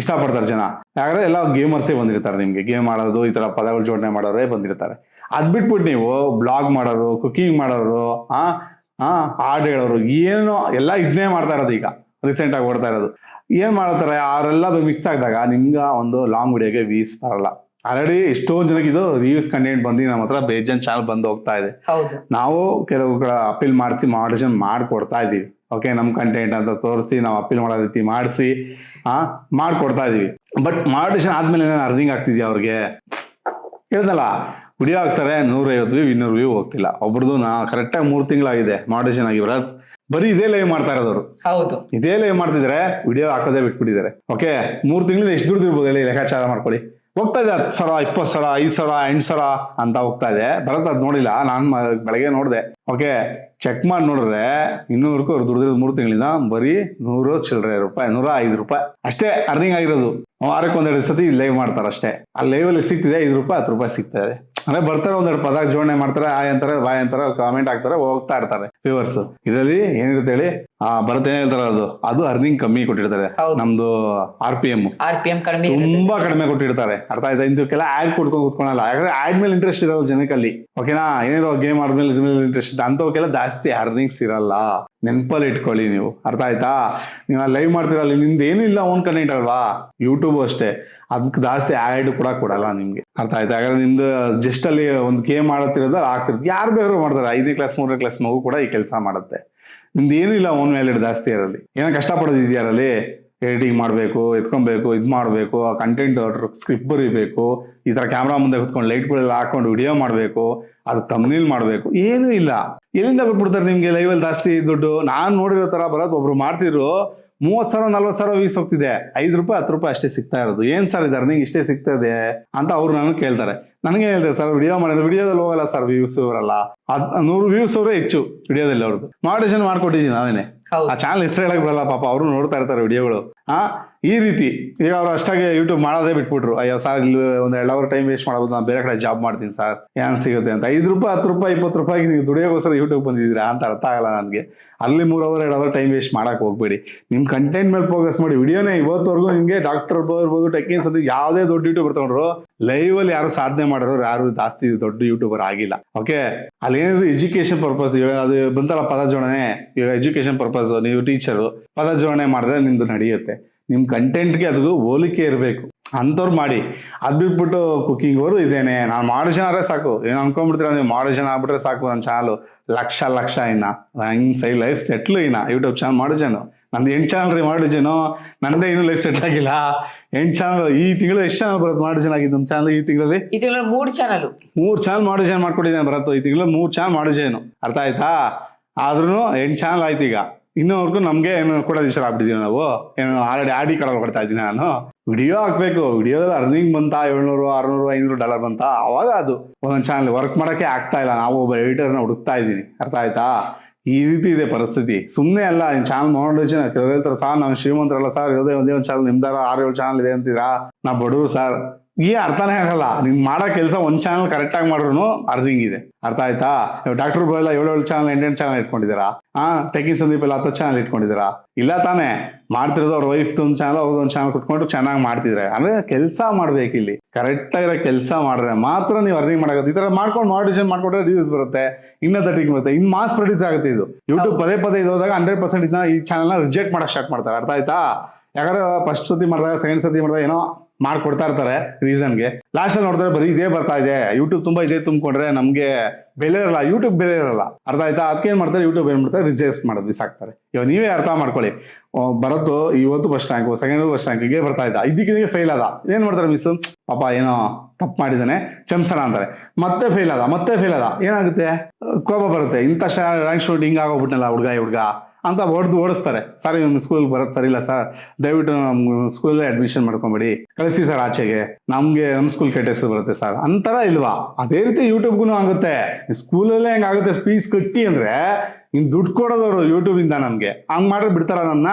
A: ಇಷ್ಟಪಡ್ತಾರೆ ಜನ. ಯಾಕಂದ್ರೆ ಎಲ್ಲ ಗೇಮರ್ಸೇ ಬಂದಿರ್ತಾರೆ, ನಿಮ್ಗೆ ಗೇಮ್ ಮಾಡೋದು, ಈ ತರ ಪದಗಳು ಜೋಡಣೆ ಮಾಡೋರೇ ಬಂದಿರ್ತಾರೆ. ಅದ್ ಬಿಟ್ಬಿಟ್ಟು ನೀವು ಬ್ಲಾಗ್ ಮಾಡೋರು, ಕುಕಿಂಗ್ ಮಾಡೋರು, ಹಾಡು ಹೇಳೋರು, ಏನೋ ಎಲ್ಲ ಇದನ್ನೇ ಮಾಡ್ತಾ ಇರೋದು. ಈಗ ರೀಸೆಂಟ್ ಆಗಿ ಓಡ್ತಾ ಇರೋದು ಏನ್ ಮಾಡ್ತಾರೆ, ಅವರೆಲ್ಲ ಮಿಕ್ಸ್ ಆಗಿದಾಗ ನಿಮ್ಗೆ ಒಂದು ಲಾಂಗ್ ವಿಡಿಯೋಗೆ ವ್ಯೂಸ್ ಬರಲ್ಲ. ಆಲ್ರೆಡಿ ಎಷ್ಟೊಂದು ಜನಕ್ಕೆ ಇದು ರಿವ್ಯೂಸ್ ಕಂಟೆಂಟ್ ಬಂದು ನಮ್ಮ ಹತ್ರ ಬೇಜನ್ ಚಾನಲ್ ಬಂದು ಹೋಗ್ತಾ ಇದೆ. ನಾವು ಕೆಲವು ಅಪೀಲ್ ಮಾಡಿಸಿ ಮಾನಿಟೈಸೇಷನ್ ಮಾಡ್ಕೊಡ್ತಾ ಇದೀವಿ. ಓಕೆ, ನಮ್ ಕಂಟೆಂಟ್ ಅಂತ ತೋರಿಸಿ ನಾವು ಅಪೀಲ್ ಮಾಡೋ ರೀತಿ ಮಾಡಿಸಿ ಮಾಡ್ಕೊಡ್ತಾ ಇದೀವಿ. ಬಟ್ ಮಾನಿಟೈಸೇಷನ್ ಆದ್ಮೇಲೆ ಅರ್ನಿಂಗ್ ಆಗ್ತಿದ್ಯಾ ಅವ್ರಿಗೆ ಹೇಳ್ದಲ್ಲ. ವಿಡಿಯೋ ಹಾಕ್ತಾರೆ, 150 ವ್ಯೂ 200 ವ್ಯೂ ಹೋಗ್ತಿಲ್ಲ. ಒಬ್ರದ್ದು ಕರೆಕ್ಟಾಗಿ 3 ತಿಂಗಳಾಗಿದೆ ಮಾನಿಟೈಸೇಷನ್ ಆಗಿ, ಬರೀ ಇದೇ ಲೈವ್ ಮಾಡ್ತಾ ಇರೋದವ್ರು. ಇದೇ ಲೈವ್ ಮಾಡ್ತಿದ್ರೆ ವಿಡಿಯೋ ಹಾಕೋದೇ ಬಿಟ್ಬಿಟ್ಟಿದ್ದಾರೆ. ಓಕೆ, 3 ತಿಂಗಳಿಂದ ಎಷ್ಟು ದುಡ್ಡು ಇರ್ಬೋದು ಹೇಳಿ, ಲೆಕ್ಕಾಚಾರ ಮಾಡ್ಕೊಳ್ಳಿ. ಹೋಗ್ತಾ ಇದೆ 10,000, 20,000, 5,000, 8,000 ಅಂತ ಹೋಗ್ತಾ ಇದೆ. ಭರತ್ ಅದ್ ನೋಡಿಲ್ಲ, ನಾನ್ ಬೆಳಗ್ಗೆ ನೋಡಿದೆ. ಓಕೆ, ಚೆಕ್ ಮಾಡಿ ನೋಡಿದ್ರೆ ಇನ್ನೂರಕ್ಕೂ ಅವ್ರು ದುಡ್ದಿರೋದು 3 ತಿಂಗಳಿಂದ ಬರೀ 100 ಚಿಲ್ಲರೆ ರೂಪಾಯಿ, 105 ರೂಪಾಯಿ ಅಷ್ಟೇ ಅರ್ನಿಂಗ್ ಆಗಿರೋದು. ವಾರಕ್ಕೆ 1-2 ಸತಿ ಲೈವ್ ಮಾಡ್ತಾರೆ ಅಷ್ಟೇ. ಆ ಲೈವ್ ಅಲ್ಲಿ ಸಿಗ್ತಿದೆ 5 ರೂಪಾಯಿ 10 ರೂಪಾಯಿ ಸಿಗ್ತದೆ. ಅಂದ್ರೆ ಬರ್ತಾರೆ, 1-2 ಪದ ಜೋಡಣೆ ಮಾಡ್ತಾರೆ, ಆಯ್ ಅಂತಾರೆ, ಬಾಯ್ ಅಂತಾರೆ, ಕಾಮೆಂಟ್ ಹಾಕ್ತಾರೆ, ಹೋಗ್ತಾ ಇರ್ತಾರೆ ವ್ಯೂವರ್ಸ್. ಇದರಲ್ಲಿ ಏನಿರುತ್ತೆ ಹೇಳಿ, ಭರತ್ ಏನ್ ಹೇಳ್ತಾರೆ, ಅದು ಅರ್ನಿಂಗ್ ಕಮ್ಮಿ ಕೊಟ್ಟಿರ್ತಾರೆ. ನಮ್ದು RPM ತುಂಬಾ ಕಡಿಮೆ ಕೊಟ್ಟಿರ್ತಾರೆ. ಅರ್ಥ ಆಯ್ತಾ. ಇಂದಕ್ಕೆಲ್ಲ ಆಡ್ ಕೊಡ್ಕೊಂಡು ಕೂತ್ಕೊಳಲ್ಲ. ಯಾಕಂದ್ರೆ ಆಡ್ ಮೇಲೆ ಇಂಟ್ರೆಸ್ಟ್ ಇರೋದು ಜನಕ್ಕಲ್ಲಿ. ಓಕೆನಾ, ಏನಿರೋ ಗೇಮ್ ಆದ್ಮೇಲೆ ಇಂಟ್ರೆಸ್ಟ್ ಅಂತವಕ್ಕೆಲ್ಲ ಜಾಸ್ತಿ ಅರ್ನಿಂಗ್ಸ್ ಇರಲ್ಲ. ನೆನಪಲ್ಲಿ ಇಟ್ಕೊಳ್ಳಿ ನೀವು. ಅರ್ಥ ಆಯ್ತಾ. ನೀವು ಲೈವ್ ಮಾಡ್ತಿರಲ್ಲ, ನಿಮ್ದು ಏನು ಇಲ್ಲ ಓನ್ ಕಂಟೆಂಟ್ ಅಲ್ವಾ. ಯೂಟ್ಯೂಬ್ ಅಷ್ಟೇ, ಅದಕ್ಕೆ ಜಾಸ್ತಿ ಆಡ್ ಕೂಡ ಕೊಡಲ್ಲ ನಿಮ್ಗೆ. ಅರ್ಥ ಆಯ್ತಾ. ಯಾಕಂದ್ರೆ ನಿಮ್ದು ಜಸ್ಟ್ ಅಲ್ಲಿ ಒಂದು ಗೇಮ್ ಆಡುತ್ತಿರೋದು ಆಗ್ತಿರುತ್ತೆ. ಯಾರು ಬೇಕಾದ್ರೂ ಮಾಡ್ತಾರೆ. 5ನೇ ಕ್ಲಾಸ್ 3ನೇ ಕ್ಲಾಸ್ ಮಗು ಕೂಡ ಈ ಕೆಲಸ ಮಾಡುತ್ತೆ. ನಿಮ್ದು ಏನೂ ಇಲ್ಲ ಓನ್ ವ್ಯಾಲಿಡ್ ಜಾಸ್ತಿ ಇರಲಿ. ಏನೋ ಕಷ್ಟಪಡೋದಿದೆಯಾ ಅದರಲ್ಲಿ, ಎಡಿಟಿಂಗ್ ಮಾಡಬೇಕು, ಎತ್ಕೊಬೇಕು, ಇದು ಮಾಡಬೇಕು, ಆ ಕಂಟೆಂಟ್ ಸ್ಕ್ರಿಪ್ಟ್ ಬರೀಬೇಕು, ಈ ಥರ ಕ್ಯಾಮ್ರಾ ಮುಂದೆ ಕುತ್ಕೊಂಡು ಲೈಟ್ಗಳೆಲ್ಲ ಹಾಕೊಂಡು ವಿಡಿಯೋ ಮಾಡಬೇಕು, ಅದು ಥಂಬ್ನೇಲ್ ಮಾಡಬೇಕು, ಏನೂ ಇಲ್ಲ. ಎಲ್ಲಿಂದ ಬಿಟ್ಬಿಡ್ತಾರೆ ನಿಮ್ಗೆ ಲೈವಲ್ಲಿ ಜಾಸ್ತಿ ದುಡ್ಡು? ನಾನು ನೋಡಿರೋ ತರ ಬರೋದು ಒಬ್ರು ಮಾಡ್ತಿದ್ರು 30,000 40,000 ವ್ಯೂಸ್ ಹೋಗ್ತಿದೆ, 5 ರೂಪಾಯಿ 10 ರೂಪಾಯಿ ಅಷ್ಟೇ ಸಿಗ್ತಾ ಇರೋದು. ಏನ್ ಸರ್ ಇದು ಅರ್ನಿಂಗ್ ಇಷ್ಟೇ ಸಿಗ್ತದೆ ಅಂತ ಅವ್ರು ನನಗೆ ಕೇಳ್ತಾರೆ. ನನಗೆ ಹೇಳ್ತಾರೆ ಸರ್ ವಿಡಿಯೋ ಮಾಡಿದ್ರೆ ವಿಡಿಯೋದಲ್ಲಿ ಹೋಗಲ್ಲ ಸರ್ ವ್ಯೂಸ್ ಅವರಲ್ಲ, 100 ವ್ಯೂಸ್ ಅವರೇ ಹೆಚ್ಚು ವಿಡಿಯೋದಲ್ಲಿ ಅವ್ರದ್ದು. ಮಾಡಿಷನ್ ಮಾಡ್ಕೊಟ್ಟಿದ್ದೀನಿ ನಾವೇನೆ. ಆ ಚಾನಲ್ ಹೆಸರು ಹೇಳಕ್ ಬರಲ್ಲ ಪಾಪ, ಅವರು ನೋಡ್ತಾ ಇರ್ತಾರೆ ವಿಡಿಯೋಗಳು. ಈ ರೀತಿ ಈಗ ಅವ್ರು ಅಷ್ಟಾಗಿ ಯೂಟ್ಯೂಬ್ ಮಾಡೋದೇ ಬಿಟ್ಬಿಟ್ರು. ಅಯ್ಯೋ ಸರ್ ಇಲ್ಲಿ ಒಂದು 2 ಅವರ್ ಟೈಮ್ ವೇಸ್ಟ್ ಮಾಡ್ಬೋದು, ನಾನು ಬೇರೆ ಕಡೆ ಜಾಬ್ ಮಾಡ್ತೀನಿ ಸರ್, ಏನ್ ಸಿಗುತ್ತೆ ಅಂತ. 5 ರೂಪಾಯಿ 10 ರೂಪಾಯಿ 20 ರೂಪಾಯಿಗೆ ನೀವು ದುಡಿಯೋಗೋಸ್ಕರ ಯೂಟ್ಯೂಬ್ ಬಂದಿದ್ದೀರಾ ಅಂತ ಅರ್ಥ ಆಗಲ್ಲ ನನಗೆ. ಅಲ್ಲಿ 3 ಅವರ್ 2 ಅವರ್ ಟೈಮ್ ವೇಸ್ಟ್ ಮಾಡಕ್ ಹೋಗ್ಬೇಡಿ. ನಿಮ್ ಕಂಟೆಂಟ್ ಮೇಲೆ ಫೋಕಸ್ ಮಾಡಿ. ವಿಡಿಯೋನೇ ಇವತ್ತವರೆಗೂ ನಿಮಗೆ ಡಾಕ್ಟರ್ ಇರ್ಬೋದು, ಟೆಕ್ನಿಕ್ಸ್ ಅದು ಯಾವುದೇ ದೊಡ್ಡ ಯೂಟ್ಯೂಬರ್ ತಗೊಂಡ್ರು ಲೈವ್ ಅಲ್ಲಿ ಯಾರು ಸಾಧನೆ ಮಾಡೋರು ಯಾರು ಜಾಸ್ತಿ ದೊಡ್ಡ ಯೂಟ್ಯೂಬರ್ ಆಗಿಲ್ಲ. ಓಕೆ, ಅಲ್ಲಿ ಏನಾದ್ರು ಎಜುಕೇಶನ್ ಪರ್ಪಸ್, ಇವಾಗ ಅದು ಬಂತಲ್ಲ ಪದ ಜೋಡಣೆ, ಇವಾಗ ಎಜುಕೇಶನ್ ಪರ್ಪಸ್ ನೀವು ಟೀಚರು ಪದ ಜೋಡಣೆ ಮಾಡಿದ್ರೆ ನಿಮ್ದು ನಡೆಯುತ್ತೆ. ನಿಮ್ ಕಂಟೆಂಟ್ಗೆ ಅದು ಹೋಲಿಕೆ ಇರಬೇಕು ಅಂಥವ್ರು ಮಾಡಿ. ಅದ್ ಬಿಟ್ಬಿಟ್ಟು ಕುಕಿಂಗ್ ಅವರು ಇದೇನೆ ನಾನು ಮಾಡಿಷನ್ ಆದ್ರೆ ಸಾಕು, ಏನು ಅನ್ಕೊಂಡ್ಬಿಡ್ತೀರ ನೀವು, ಮಾಡಿಷನ್ ಆಗ್ಬಿಟ್ರೆ ಸಾಕು ನನ್ನ ಚಾನಲ್ ಲಕ್ಷ ಇನ್ನ ಹಿಂಗ್ ಸೈ ಲೈಫ್ ಸೆಟ್ಲು ಇನ್ನ ಯೂಟ್ಯೂಬ್ ಚಾನಲ್ ಮಾಡಿಜನು. ನಂದು 8 ಚಾನಲ್ ರೀ ಮಾಡಿಜನು, ನಂದೇ ಇನ್ನೂ ಲೈಫ್ ಸೆಟ್ಲ್ ಆಗಿಲ್ಲ. 8 ಚಾನಲ್ ಈ ತಿಂಗಳು ಎಷ್ಟು ಚಾನಲ್ ಬರುತ್ತೆ ಮಾಡಿಜನ್ ಆಗಿದ್ದು ನಮ್ಮ ಚಾನಲ್? ಈ ತಿಂಗಳಲ್ಲಿ
B: 3 ಚಾನಲ್
A: ಮಾಡಿಜನ್ ಮಾಡ್ಕೊಟ್ಟಿದ್ದೇನೆ ಬರತ್ತು. ಈ ತಿಂಗಳು 3 ಚಾನಲ್ ಮಾಡಿಜೇನು, ಅರ್ಥ ಆಯ್ತಾ? ಆದ್ರೂ 8 ಚಾನಲ್ ಆಯ್ತು. ಈಗ ಇನ್ನೂವರೆಗೂ ನಮ್ಗೆ ಏನು ಕೊಡೋದು ಇಷ್ಟ ಆಗ್ಬಿಟ್ಟಿದೀವಿ ನಾವು. ಏನು ಆಲ್ರೆಡಿ ಆಡಿ ಕಡೆ ಕೊಡ್ತಾ ಇದ್ದೀನಿ ನಾನು. ವಿಡಿಯೋ ಹಾಕ್ಬೇಕು, ವಿಡಿಯೋದಲ್ಲಿ ಅರ್ನಿಂಗ್ ಬಂತಾ $700 $600 $500 ಬಂತಾ, ಅವಾಗ ಅದು ಒಂದೊಂದು ಚಾನಲ್ ವರ್ಕ್ ಮಾಡೋಕ್ಕೆ ಆಗ್ತಾ ಇಲ್ಲ. ನಾವು ಒಬ್ಬ ಎಡಿಟರ್ನ ಹುಡುಕ್ತಾ ಇದ್ದೀನಿ, ಅರ್ಥ ಆಯ್ತಾ? ಈ ರೀತಿ ಇದೆ ಪರಿಸ್ಥಿತಿ. ಸುಮ್ಮನೆ ಅಲ್ಲ ನಿನ್ ಚಾನಲ್ ಮಾನಿಟೈಸೇಷನ್ ಕೆಲವರು ಹೇಳ್ತಾರೆ ಸರ್ ನಾವು ಶ್ರೀಮಂತರಲ್ಲ ಸರ್, ಇರೋದೇ ಒಂದೇ ಒಂದು ಚಾನಲ್, ನಿಮ್ದಾರ 6-7 ಚಾನಲ್ ಇದೆ ಅಂತೀರಾ, ನಾ ಬಡವರು ಸರ್. ಈ ಅರ್ಥನೇ ಆಗಲ್ಲ. ನಿನ್ ಮಾಡೋ ಕೆಲಸ ಒಂದು ಚಾನಲ್ ಕರೆಕ್ಟಾಗಿ ಮಾಡ್ರು ಅರ್ನಿಂಗ್ ಇದೆ, ಅರ್ಥ ಆಯ್ತಾ? ಡಾಕ್ಟರ್ ಎಲ್ಲ 7 ಚಾನಲ್ 8 ಚಾನಲ್ ಇಟ್ಕೊಂಡಿದ್ದೀರಾ, ಟೆಕ್ಕಿ ಸಂದೀಪ್ ಎಲ್ಲ 10 ಚಾನಲ್ ಇಟ್ಕೊಂಡಿದ್ದೀರಾ? ಇಲ್ಲ ತಾನೇ. ಮಾಡ್ತಿರೋದು ಅವ್ರ ವೈಫ್ ಒಂದು ಚಾನಲ್ ಅವ್ರದ್ದೊಂದು ಚಾನಲ್ ಕುತ್ಕೊಂಡು ಚೆನ್ನಾಗಿ ಮಾಡ್ತಿದ್ರೆ. ಅಂದ್ರೆ ಕೆಲಸ ಮಾಡ್ಬೇಕು ಇಲ್ಲಿ, ಕರೆಕ್ಟ್ ಆಗಿರೋ ಕೆಲಸ ಮಾಡಿದ್ರೆ ಮಾತ್ರ ನೀವು ಅರ್ನಿಂಗ್ ಮಾಡೋದು. ಈ ತರ ಮಾಡ್ಕೊಂಡು ಮಾಡಿಷನ್ ಮಾಡ್ಕೊಂಡ್ರೆ ರಿವ್ಯೂಸ್ ಬರುತ್ತೆ, ಇನ್ನ 30 ಬರುತ್ತೆ, ಇನ್ ಮಾಸ್ ಪ್ರೊಡ್ಯೂಸ್ ಆಗುತ್ತೆ. ಇದು ಯೂಟ್ಯೂಬ್ ಪದೇ ಇದಾದಾಗ 100% ಇದನ್ನ ಈ ಚಾನಲ್ನ ರಿಜೆಕ್ಟ್ ಮಾಡಕ್ ಸ್ಟಾರ್ಟ್ ಮಾಡ್ತಾರೆ, ಅರ್ಥ ಆಯ್ತಾ? ಯಾಕಂದ್ರೆ ಫಸ್ಟ್ ಸತಿ ಮಾಡಿದಾಗ ಸೆಕೆಂಡ್ ಸತಿ ಮಾಡಿದಾಗ ಏನೋ ಮಾಡ್ಕೊಡ್ತಾ ಇರ್ತಾರೆ ರೀಸನ್ಗೆ, ಲಾಸ್ಟ್ ಅಲ್ಲಿ ನೋಡಿದ್ರೆ ಬರೀ ಇದೇ ಬರ್ತಾ ಇದೆ. ಯೂಟ್ಯೂಬ್ ತುಂಬಾ ಇದೇ ತುಂಬಿಕೊಂಡ್ರೆ ನಮ್ಗೆ ಬೆಲೆ ಇರಲ್ಲ, ಯೂಟ್ಯೂಬ್ ಬೆಲೆ ಇರಲ್ಲ, ಅರ್ಥ ಆಯ್ತಾ? ಅದಕ್ಕೆ ಏನ್ ಮಾಡ್ತಾರೆ, ಯೂಟ್ಯೂಬ್ ಏನ್ ಮಾಡ್ತಾರೆ, ರಿಜೆಕ್ಟ್ ಮಾಡೋದು, ಬಿಸಾಕ್ತಾರೆ. ಇವಾಗ ನೀವೇ ಅರ್ಥ ಮಾಡ್ಕೊಳ್ಳಿ. ಬರತ್ತು ಇವತ್ತು first rank, second first rank ಹೀಗೆ ಬರ್ತಾ ಇದ್ದ, ಇದಕ್ಕೆ ಫೇಲ್ ಆದ. ಏನ್ ಮಾಡ್ತಾರೆ ಮಿಸ್, ಪಾಪ ಏನೋ ತಪ್ಪು ಮಾಡಿದಾನೆ ಚಮ್ಸಣ ಅಂತಾರೆ, ಮತ್ತೆ ಫೇಲ್ ಆದ. ಏನಾಗುತ್ತೆ, ಕೋಪ ಬರುತ್ತೆ. ಇಂಥ ರ್ಯಾಂಕ್ ಶೂಟ್ ಹಿಂಗ ಆಗೋಗ್ಬಿಟ್ನಲ್ಲ ಹುಡುಗ ಅಂತ ಓಡಿಸ್ತಾರೆ. ಸರ್ ಇವ್ನು ಸ್ಕೂಲ್ಗೆ ಬರೋದು ಸರಿ ಇಲ್ಲ ಸರ್, ದಯವಿಟ್ಟು ನಮ್ಮ ಸ್ಕೂಲಲ್ಲಿ ಅಡ್ಮಿಷನ್ ಮಾಡ್ಕೊಂಬಿಡಿ, ಕಳಿಸಿ ಸರ್ ಆಚೆಗೆ, ನಮ್ಮ ಸ್ಕೂಲ್ ಕೆಟ್ಟ ಹೆಸರು ಬರುತ್ತೆ ಸರ್ ಅಂತಾರ ಇಲ್ವಾ? ಅದೇ ರೀತಿ ಯೂಟ್ಯೂಬ್ಗೂ ಆಗುತ್ತೆ. ಸ್ಕೂಲಲ್ಲೇ ಹೆಂಗಾಗುತ್ತೆ, ಫೀಸ್ ಕಟ್ಟಿ ಅಂದ್ರೆ ಇನ್ ದುಡ್ಡು ಕೊಡೋದವ್ರು ಯೂಟ್ಯೂಬ್ ಇಂದ ನಮ್ಗೆ. ಹಂಗ್ ಮಾಡಿದ್ರೆ ಬಿಡ್ತಾರ, ನನ್ನ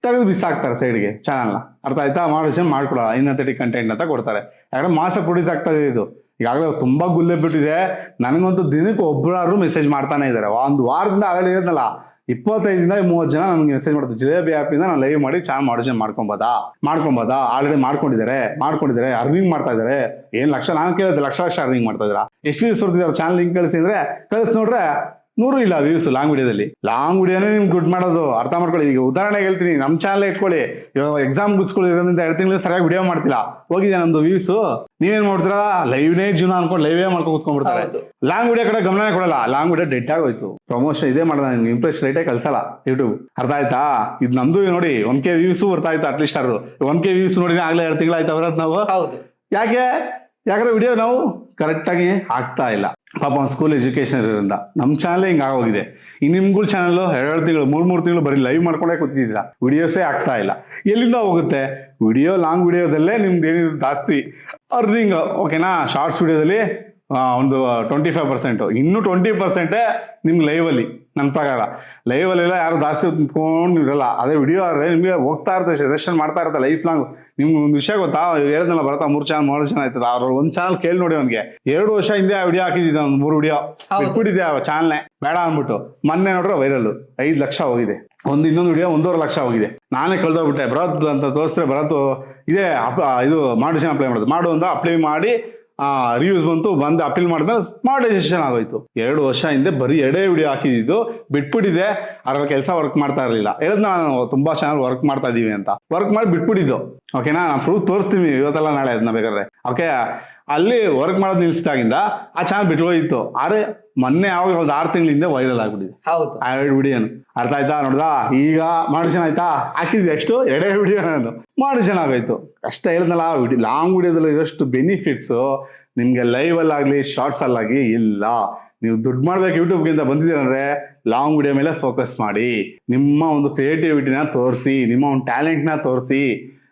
A: ತೆಗೆದು ಬಿಸಾಕ್ತಾರೆ ಸೈಡ್ಗೆ ಚಾನಲ್ನ, ಅರ್ಥ ಆಯ್ತಾ? ಮಾಡಿಷನ್ ಮಾಡ್ಕೊಡಲ್ಲ, 30 ಕಂಟೆಂಟ್ ಅಂತ ಕೊಡ್ತಾರೆ. ಯಾಕಂದ್ರೆ ಮಾಸ ಪ್ರೊಡ್ಯೂಸ್ ಆಗ್ತಾ ಇದೆ ಇದು. ಈಗಾಗಲೇ ತುಂಬಾ ಗುಲ್ಲೆ ಬಿಟ್ಟಿದೆ. ನನಗಂತೂ ದಿನಕ್ಕೆ ಒಬ್ಬರಾದ್ರು ಮೆಸೇಜ್ ಮಾಡ್ತಾನೆ ಇದ್ದಾರೆ. ಒಂದು ವಾರದಿಂದ ಆಲ್ರೆಡಿ ಹೇಳಿದ್ನಲ್ಲ, 25ರಿಂದ 30 ಜನ ನನಗೆ ಮೆಸೇಜ್ ಮಾಡ್ತಾರೆ, ಜಿಲೇಬಿ ಆ್ಯಪ್ ಇಂದ ನಾನು ಲೈವ್ ಮಾಡಿ ಚಾನಲ್ ಮಾಡಿಷನ್ ಮಾಡ್ಕೊಂಬೋದಾ? ಆಲ್ರೆಡಿ ಮಾಡ್ಕೊಂಡಿದ್ದಾರೆ, ಅರ್ನಿಂಗ್ ಮಾಡ್ತಾ ಇದಾರೆ. ಏನ್ ಲಕ್ಷ, ನಾನು ಕೇಳಿದೆ ಲಕ್ಷ ಅರ್ನಿಂಗ್ ಮಾಡ್ತಾ ಇದ್ದೀರಾ? ಎಷ್ಟು ವ್ಯೂಸ್ ಬರ್ತಿದ್ದಾರೆ ಚಾನಲ್ ಲಿಂಕ್ ಕಳಿಸಿದ್ರೆ ಕಳಿಸಿ ನೋಡ್ರೆ 100 ಇಲ್ಲ ವ್ಯೂಸ್ ಲಾಂಗ್ ವಿಡಿಯೋನೇ ನಿಮ್ಗೆ ದುಡ್ಡು ಮಾಡೋದು, ಅರ್ಥ ಮಾಡ್ಕೊಳ್ಳಿ. ಈಗ ಉದಾಹರಣೆಗೆ ಹೇಳ್ತೀನಿ, ನಮ್ಮ ಚಾನಲ್ ಇಟ್ಕೊಳ್ಳಿ. ಇವಾಗ ಎಕ್ಸಾಮ್ ಇರೋದ್ರಿಂದ 2 ತಿಂಗಳು ಸರಿಯಾಗಿ ವಿಡಿಯೋ ಮಾಡ್ತಿಲ್ಲ, ಹೋಗಿದೆ ನಮ್ದು ವ್ಯೂಸ್. ನೀವೇನ್ ಮಾಡ್ತೀರಾ, ಲೈವ್ನೇ ಜೀವನ ಅನ್ಕೊಂಡು ಲೈವೇ ಮಾಡ್ಕೊಂಡು ಕೂತ್ಕೊಂಡ್ಬಿಡ್ತಾರೆ. ಲಾಂಗ್ ವಿಡಿಯೋ ಕಡೆ ಗಮನ ಕೊಡಲ್ಲ, ಲಾಂಗ್ ವಿಡಿಯೋ ಡೆಡ್ ಆಗೋಯ್ತು. ಪ್ರಮೋಷನ್ ಇದೇ ಮಾಡೋದ, ನಿಮ್ಗೆ ಇಂಪ್ರೆಸ್ ರೇಟೇ ಕಳ್ಸಲ್ಲ ಯೂಟ್ಯೂಬ್, ಅರ್ಥ ಆಯ್ತಾ? ಇದು ನಮ್ದು ನೋಡಿ 1K ವ್ಯೂಸ್ ಬರ್ತಾ ಇತ್ತು ಅಟ್ಲೀಸ್ಟ್. 1K ವ್ಯೂಸ್ ನೋಡಿ ಆಗ್ಲೇ 2 ತಿಂಗಳಾಯ್ತು ಬರೋದು ನಾವು. ಯಾಕಂದ್ರೆ ವಿಡಿಯೋ ನಾವು ಕರೆಕ್ಟಾಗಿ ಆಗ್ತಾ ಇಲ್ಲ. ಪಾಪ ಸ್ಕೂಲ್ ಎಜುಕೇಶನ್ ಇರೋದ್ರಿಂದ ನಮ್ಮ ಚಾನಲ್ ಹಿಂಗೆ ಆಗೋಗಿದೆ. ಇನ್ನು ನಿಮ್ಗಳ ಚಾನಲ್ 2 ತಿಂಗಳು 3 ತಿಂಗಳು ಬರೀ ಲೈವ್ ಮಾಡ್ಕೊಂಡೇ ಕೂತಿದ್ದೀರಾ, ವಿಡಿಯೋಸೇ ಆಗ್ತಾ ಇಲ್ಲ. ಎಲ್ಲಿಂದ ಹೋಗುತ್ತೆ ವಿಡಿಯೋ? ಲಾಂಗ್ ವಿಡಿಯೋದಲ್ಲೇ ನಿಮ್ದು ಏನಿದ್ರು ಜಾಸ್ತಿ ಅರ್ನಿಂಗ್, ಓಕೆನಾ? ಶಾರ್ಟ್ಸ್ ವಿಡಿಯೋದಲ್ಲಿ ಒಂದು 25%, ಇನ್ನು 20% ನಿಮ್ಗೆ ಲೈವಲ್ಲಿ. ನನ್ನ ಪ್ರಕಾರ ಲೈವಲ್ಲೆಲ್ಲ ಯಾರು ಜಾಸ್ತಿ ನಿಂತ್ಕೊಂಡು ಇರಲ್ಲ. ಅದೇ ವಿಡಿಯೋ ಆದರೆ ನಿಮಗೆ ಹೋಗ್ತಾ ಇರುತ್ತೆ, ಸಜೆಷನ್ ಮಾಡ್ತಾ ಇರುತ್ತೆ ಲೈಫ್ ಲಾಂಗ್. ನಿಮ್ಗೆ ಒಂದು ವಿಷಯ ಗೊತ್ತಾ, ಹೇಳಿದ್ನಲ್ಲ ಬರತ್ತಾ 3 ಚಾನಲ್ 3 ಜನ ಆಯ್ತದ, ಅವ್ರು ಒಂದು ಚಾನಲ್ ಕೇಳಿ ನೋಡಿ, ಅವ್ನಿಗೆ 2 ವರ್ಷ ಹಿಂದೆ ಆ ವಿಡಿಯೋ ಹಾಕಿದ್ದೆ, ಒಂದು 3 ವಿಡಿಯೋ ಬಿಟ್ಬಿಟ್ಟಿದ್ದೆ ಆ ಚಾನಲ್ನೇ ಬೇಡ ಅಂದ್ಬಿಟ್ಟು. ಮೊನ್ನೆ ನೋಡ್ರೆ ವೈರಲ್ 5 ಲಕ್ಷ ಹೋಗಿದೆ. ಇನ್ನೊಂದು ವಿಡಿಯೋ 1.5 ಲಕ್ಷ ಹೋಗಿದೆ. ನಾನೇ ಕಳ್ದೋಗ್ಬಿಟ್ಟೆ. ಬರತ್ ಅಂತ ತೋರಿಸಿದ್ರೆ ಬರತ್ತು ಇದೇ ಇದು ಮಾಡಿಷನ್ ಅಪ್ಲೈ ಮಾಡು ಅಂತ ಅಪ್ಲೈ ಮಾಡಿ ರಿವ್ಯೂಸ್ ಬಂದು ಅಪೀಲ್ ಮಾಡಿದ್ಮೇಲೆ ಮಾನಿಟೈಸೇಷನ್ ಆಗೋಯ್ತು. 2 ವರ್ಷ ಹಿಂದೆ ಬರೀ 2 ವಿಡಿಯೋ ಹಾಕಿದ್ದು ಬಿಟ್ಬಿಟ್ಟಿದೆ. ಅದ್ರ ಕೆಲಸ ವರ್ಕ್ ಮಾಡ್ತಾ ಇರಲಿಲ್ಲ. ಹೇಳಿದ್ ನಾನು ತುಂಬಾ ಚಾನಲ್ ವರ್ಕ್ ಮಾಡ್ತಾ ಇದೀವಿ ಅಂತ, ವರ್ಕ್ ಮಾಡಿ ಬಿಟ್ಬಿಟ್ಟಿದ್ದು. ಓಕೆನಾ? ನಾನು ಪ್ರೂಫ್ ತೋರಿಸ್ತೀನಿ ಇವತ್ತೆಲ್ಲ ನಾಳೆ ಅದನ್ನ ಬೇಕಾದ್ರೆ. ಓಕೆ, ಅಲ್ಲಿ ವರ್ಕ್ ಮಾಡೋದು ನಿಲ್ಸಿದಾಗಿಂದ ಆ ಚಾನಲ್ ಬಿಟ್ಟೋಗಿತ್ತು. ಆದ್ರೆ ಮೊನ್ನೆ ಯಾವಾಗ ಒಂದು 6 ತಿಂಗಳಿಂದ ವೈರಲ್ ಆಗ್ಬಿಟ್ಟಿದೆ ಆ 2 ವಿಡಿಯೋನು, ಅರ್ಥ ಆಯ್ತಾ? ನೋಡ್ದಾ, ಈಗ ಮಾಡಿಷನ್ ಆಯ್ತಾ, ಹಾಕಿದ್ವಿ ಎಷ್ಟು 2 ವಿಡಿಯೋ ನಾನು ಮಾಡಿಷನ್ ಆಗೋಯ್ತು. ಕಷ್ಟ ಹೇಳಿದ್ನಲ್ಲ, ಲಾಂಗ್ ವಿಡಿಯೋದಲ್ಲಿ ಇರೋಷ್ಟು ಬೆನಿಫಿಟ್ಸು ನಿಮ್ಗೆ ಲೈವ್ ಅಲ್ಲಾಗ್ಲಿ ಶಾರ್ಟ್ಸ್ ಅಲ್ಲಾಗಿ ಇಲ್ಲ. ನೀವು ದುಡ್ಡು ಮಾಡ್ಬೇಕು ಯೂಟ್ಯೂಬ್ಗಿಂತ ಬಂದಿದ್ದೀರಂದ್ರೆ ಲಾಂಗ್ ವಿಡಿಯೋ ಮೇಲೆ ಫೋಕಸ್ ಮಾಡಿ. ನಿಮ್ಮ ಒಂದು ಕ್ರಿಯೇಟಿವಿಟಿನ ತೋರಿಸಿ, ನಿಮ್ಮ ಒಂದು ಟ್ಯಾಲೆಂಟ್ನ ತೋರಿಸಿ.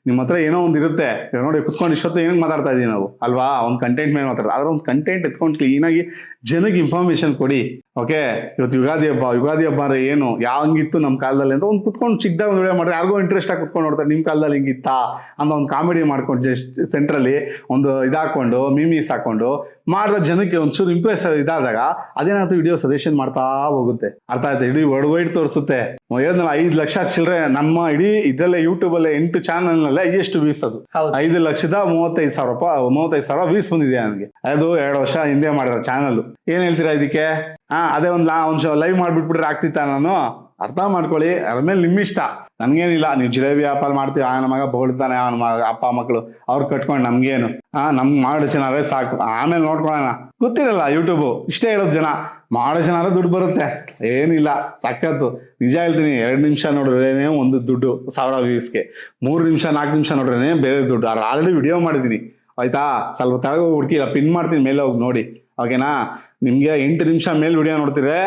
A: ನಿಮ್ಮ ಹತ್ರ ಏನೋ ಒಂದು ಇರುತ್ತೆ, ನೋಡಿ ಕುತ್ಕೊಂಡು ಇಷ್ಟೊತ್ತು ಏನಕ್ಕೆ ಮಾತಾಡ್ತಾ ಇದೀವಿ ನಾವು ಅಲ್ವಾ, ಒಂದು ಕಂಟೆಂಟ್ ಮೇಲೆ ಮಾತಾಡ್ತಾರೆ. ಆದ್ರೆ ಒಂದು ಕಂಟೆಂಟ್ ಎತ್ಕೊಂಡು ಕ್ಲೀನಾಗಿ ಜನಕ್ಕೆ ಇನ್ಫಾರ್ಮೇಶನ್ ಕೊಡಿ. ಓಕೆ, ಇವತ್ತು ಯುಗಾದಿ ಹಬ್ಬ ಅಂದ್ರೆ ಏನು, ಹಂಗಿತ್ತು ನಮ್ಮ ಕಾಲದಲ್ಲಿ ಅಂತ ಒಂದು ಕುತ್ಕೊಂಡು ಚಿಕ್ಕದಾಗ ಒಂದು ವಿಡಿಯೋ ಮಾಡಿದ್ರೆ ಯಾರಿಗೋ ಇಂಟ್ರೆಸ್ಟ್ ಆಗಿ ಕುತ್ಕೊಂಡು ನೋಡ್ತಾರೆ, ನಿಮ್ಮ ಕಾಲದಲ್ಲಿ ಹಿಂಗಿತ್ತಾ ಅಂತ ಒಂದು ಕಾಮಿಡಿ ಮಾಡ್ಕೊಂಡು ಜಸ್ಟ್ ಸೆಂಟ್ರಲ್ಲಿ ಒಂದು ಇದಾಕೊಂಡು ಮೀಮೀಸ್ ಹಾಕೊಂಡು ಮಾಡಿದ ಜನಕ್ಕೆ ಒಂಚೂರು ಇಂಪ್ರೆಸ್ ಇದಾದಾಗ ಅದೇನಾಯ್ತು ವಿಡಿಯೋ ಸಜೆಷನ್ ಮಾಡ್ತಾ ಹೋಗುತ್ತೆ. ಅರ್ಥ ಆಯ್ತು, ಇಡೀ ವರ್ಲ್ಡ್ ವೈಡ್ ತೋರಿಸುತ್ತೆ. ಹೇಳಿದ್ನಲ್ಲ 5 ಲಕ್ಷ ಚಿಲ್ಲರೆ ನಮ್ಮ ಇಡೀ ಇದರಲ್ಲೇ ಯೂಟ್ಯೂಬಲ್ಲೇ 8 ಚಾನಲ್ನಲ್ಲೇ ಎಷ್ಟು ವ್ಯೂಸ್ ಅದು 5,35,000 ವ್ಯೂಸ್ ಬಂದಿದೆ ನನಗೆ. ಅದು 2 ವರ್ಷ ಹಿಂದೆ ಮಾಡಿರೋ ಚಾನಲ್. ಏನ್ ಹೇಳ್ತೀರಾ ಇದಕ್ಕೆ? ಅದೇ ಒಂದು ಲೈವ್ ಮಾಡ್ಬಿಟ್ಬಿಟ್ರೆ ಆಗ್ತಿತ್ತ? ನಾನು ಅರ್ಥ ಮಾಡ್ಕೊಳ್ಳಿ, ಅದ್ರ ಮೇಲೆ ನಿಮ್ಮ ಇಷ್ಟ, ನನ್ಗೇನಿಲ್ಲ. ನೀವು ಜಿಲೇಬಿ ವ್ಯಾಪಾರ ಮಾಡ್ತೀವಿ, ನಮ್ಮ ಮಗ ಬೊಗಳ್ತಾನೆ, ಅವನ ಮಗ ಅಪ್ಪ ಮಕ್ಕಳು ಅವ್ರು ಕಟ್ಕೊಂಡು ನಮ್ಗೇನು, ನಮ್ಗೆ ಮಾಡೋ ಚೆನ್ನಾರೇ ಸಾಕು, ಆಮೇಲೆ ನೋಡ್ಕೊಳ್ಳೋಣ. ಗೊತ್ತಿರಲ್ಲ ಯೂಟ್ಯೂಬು, ಇಷ್ಟೇ ಹೇಳೋದು ಜನ, ಮಾಡೋ ಚೆನ್ನಾರೇ ದುಡ್ಡು ಬರುತ್ತೆ, ಏನಿಲ್ಲ ಸಖತ್ತು. ನಿಜ ಹೇಳ್ತೀನಿ, 2 ನಿಮಿಷ ನೋಡಿದ್ರೇನೆ ಒಂದು ದುಡ್ಡು 1000 ವ್ಯೂಸ್ಗೆ, 3 ನಿಮಿಷ 4 ನಿಮಿಷ ನೋಡ್ರೇನೆ ಬೇರೆ ದುಡ್ಡು. ಆಲ್ರೆಡಿ ವಿಡಿಯೋ ಮಾಡಿದ್ದೀನಿ ಆಯ್ತಾ, ಸ್ವಲ್ಪ ತೆಳಗೆ ಹುಡುಕಿ ಪಿನ್ ಮಾಡ್ತೀನಿ, ಮೇಲೆ ಹೋಗಿ ನೋಡಿ. ಓಕೆನಾ, ನಿಮ್ಗೆ 8 ನಿಮಿಷ ಮೇಲೆ ವಿಡಿಯೋ ನೋಡ್ತಿದ್ರೆ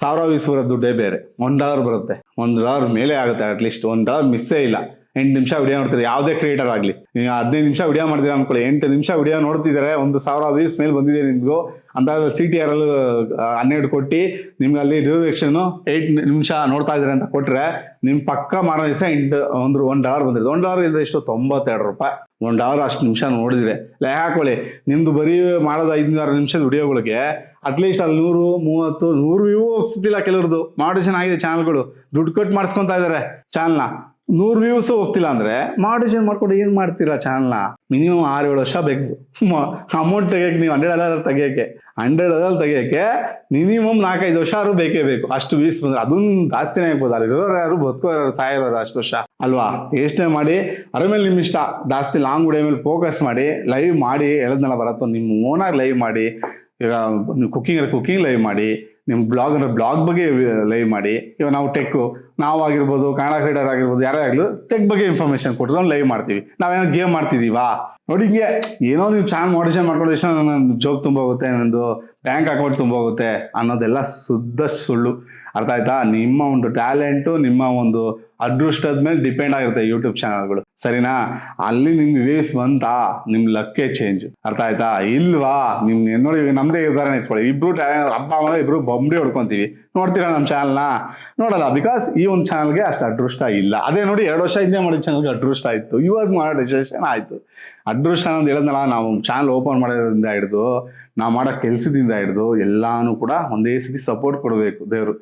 A: 1000 ವ್ಯೂಸ್ ಬರೋ ದುಡ್ಡೇ ಬೇರೆ. $1 ಬರುತ್ತೆ, $1 ಮೇಲೆ ಆಗುತ್ತೆ ಅಟ್ಲೀಸ್ಟ್. $1 ಮಿಸ್ಸೇ ಇಲ್ಲ. 8 ನಿಮಿಷ ವಿಡಿಯೋ ನೋಡ್ತೀರಿ, ಯಾವುದೇ ಕ್ರಿಯೇಟರ್ ಆಗಲಿ, ನೀವು 15 ನಿಮಿಷ ವಿಡಿಯೋ ಮಾಡ್ತೀರಾ ಅನ್ಕೊಳ್ಳಿ, 8 ನಿಮಿಷ ವಿಡಿಯೋ ನೋಡ್ತಿದ್ದಾರೆ, 1000 ವ್ಯೂಸ್ ಮೇಲೆ ಬಂದಿದೆ ನಿಮ್ಗೂ ಅಂತ CTR ಅಲ್ಲಿ 12 ಕೊಟ್ಟು ನಿಮ್ಗೆ ಅಲ್ಲಿ ಡ್ಯೂರೇಷನ್ 8 ನಿಮಿಷ ನೋಡ್ತಾ ಇದ್ದಾರೆ ಅಂತ ಕೊಟ್ರೆ ನಿಮ್ ಪಕ್ಕ ಮಾಡೋ ದಿವಸ $1 ಬಂದಿದೆ. $1 ಇದ್ರೆ ಎಷ್ಟು? $92. $1 ಅಷ್ಟು ನಿಮಿಷ ನೋಡಿದ್ರೆ ಲೆಕ್ಕ ಹಾಕೊಳ್ಳಿ. ನಿಮ್ದು ಬರೀ ಮಾಡೋದು 5-6 ನಿಮಿಷದ ವಿಡಿಯೋಗಳಿಗೆ ಅಟ್ಲೀಸ್ಟ್ ಅಲ್ಲಿ 100 ವ್ಯೂ ಹೋಗ್ತಿಲ್ಲ. ಕೆಲವ್ರದ್ದು ಮಾಡಿಷನ್ ಆಗಿದೆ ಚಾನಲ್ಗಳು, ದುಡ್ಡು ಕೊಟ್ಟು ಮಾಡಿಸ್ಕೊಂತ ಇದಾರೆ ಚಾನಲ್ನ, 100 ವ್ಯೂಸ್ ಹೋಗ್ತಿಲ್ಲ ಅಂದ್ರೆ ಮಾಡಿಷನ್ ಮಾಡ್ಕೊಂಡು ಏನ್ ಮಾಡ್ತೀರಾ ಚಾನಲ್ನ? ಮಿನಿಮಮ್ 6-7 ವರ್ಷ ಬೇಕು ಅಮೌಂಟ್ ತೆಗಿಯಕ್ಕೆ. ನೀವು $100 ತೆಗಿಯಕ್ಕೆ ಮಿನಿಮಮ್ 4-5 ವರ್ಷ ಬೇಕೇ ಬೇಕು. ಅಷ್ಟು ವ್ಯೂಸ್ ಬಂದ್ರೆ ಅದನ್ನ ಜಾಸ್ತಿನೇ ಆಗ್ಬೋದು. ಅಲ್ಲಿ ಇರೋರು ಯಾರು ಬದುಕೋರು ಸಾಯೋರು ಅಷ್ಟು ವರ್ಷ ಅಲ್ವಾ? ಎಷ್ಟೇ ಮಾಡಿ ಅದ್ರ ಮೇಲೆ ನಿಮ್ಮ ಇಷ್ಟ. ಜಾಸ್ತಿ ಲಾಂಗ್ ವಿಡಿಯೋ ಮೇಲೆ ಫೋಕಸ್ ಮಾಡಿ, ಲೈವ್ ಮಾಡಿ, ಹೇಳದ್ನೆಲ್ಲ ಬರತ್ತೋ ನಿಮ್ಮ ಓನಾಗಿ ಲೈವ್ ಮಾಡಿ. ಈಗ ಕುಕ್ಕಿಂಗ್ ಲೈವ್ ಮಾಡಿ, ನಿಮ್ಮ ಬ್ಲಾಗ್ ಬಗ್ಗೆ ಲೈವ್ ಮಾಡಿ. ಇವಾಗ ನಾವು ನಾವು ಆಗಿರ್ಬೋದು, ಕನ್ನಡ ಕ್ರಿಯೇಟರ್ ಆಗಿರ್ಬೋದು, ಯಾರೇ ಆಗಲಿ ಟೆಕ್ ಬಗ್ಗೆ ಇನ್ಫಾರ್ಮೇಶನ್ ಕೊಟ್ಟರೆ ನಾವು ಲೈವ್ ಮಾಡ್ತೀವಿ. ನಾವೇನೋ ಗೇಮ್ ಮಾಡ್ತಿದ್ದೀವಾ ನೋಡಿ, ಹಿಂಗೆ ಏನೋ ನೀವು ಚಾನಲ್ ಮಾಡಿಷನ್ ಮಾಡ್ಕೊಳ್ಳೋ ಎಷ್ಟು ನನ್ನ ಜೋಬ್ ತುಂಬ ಹೋಗುತ್ತೆ, ನನ್ನದು ಬ್ಯಾಂಕ್ ಅಕೌಂಟ್ ತುಂಬ ಹೋಗುತ್ತೆ ಅನ್ನೋದೆಲ್ಲ ಶುದ್ಧ ಸುಳ್ಳು. ಅರ್ಥ ಆಯ್ತಾ? ನಿಮ್ಮ ಒಂದು ಟ್ಯಾಲೆಂಟು, ನಿಮ್ಮ ಒಂದು ಅದೃಷ್ಟದ ಮೇಲೆ ಡಿಪೆಂಡ್ ಆಗಿರುತ್ತೆ ಯೂಟ್ಯೂಬ್ ಚಾನಲ್ಗಳು, ಸರಿನಾ? ಅಲ್ಲಿ ನಿಮ್ಗೆ ವ್ಯೂಸ್ ಬಂತಾ, ನಿಮ್ ಲಕ್ಕೇ ಚೇಂಜ್. ಅರ್ಥ ಆಯ್ತಾ? ಇಲ್ವಾ, ನಿಮ್ಗೆ ನೋಡಿ ನಮ್ದೇ ಉದಾಹರಣೆ ಇಟ್ಕೊಳ್ಳಿ, ಹಬ್ಬ ಇಬ್ರು ಬೊಂಬೆ ಹೊಡ್ಕೊಂತೀವಿ, ನೋಡ್ತೀರಾ ನಮ್ಮ ಚಾನಲ್ನ? ನೋಡಲ್ಲ, ಬಿಕಾಸ್ ಈ ಒಂದು ಚಾನಲ್ಗೆ ಅಷ್ಟು ಅದೃಷ್ಟ ಇಲ್ಲ. ಅದೇ ನೋಡಿ 2 ವರ್ಷ ಹಿಂದೆ ಮಾಡಿದ ಚಾನಲ್ಗೆ ಅದೃಷ್ಟ ಆಯ್ತು, ಇವಾಗ ಮಾಡೋ ಡಿಸಿಷನ್ ಆಯ್ತು. ಅದೃಷ್ಟ ಅನ್ನೋದು ಹೇಳಿದ್ನಲ್ಲ, ನಾವು ಚಾನಲ್ ಓಪನ್ ಮಾಡೋದ್ರಿಂದ ಹಿಡಿದು ನಾವು ಮಾಡೋ ಕೆಲಸದಿಂದ ಹಿಡಿದು ಎಲ್ಲಾನು ಕೂಡ ಒಂದೇ ಸತಿ ಸಪೋರ್ಟ್ ಕೊಡಬೇಕು ದೇವರು,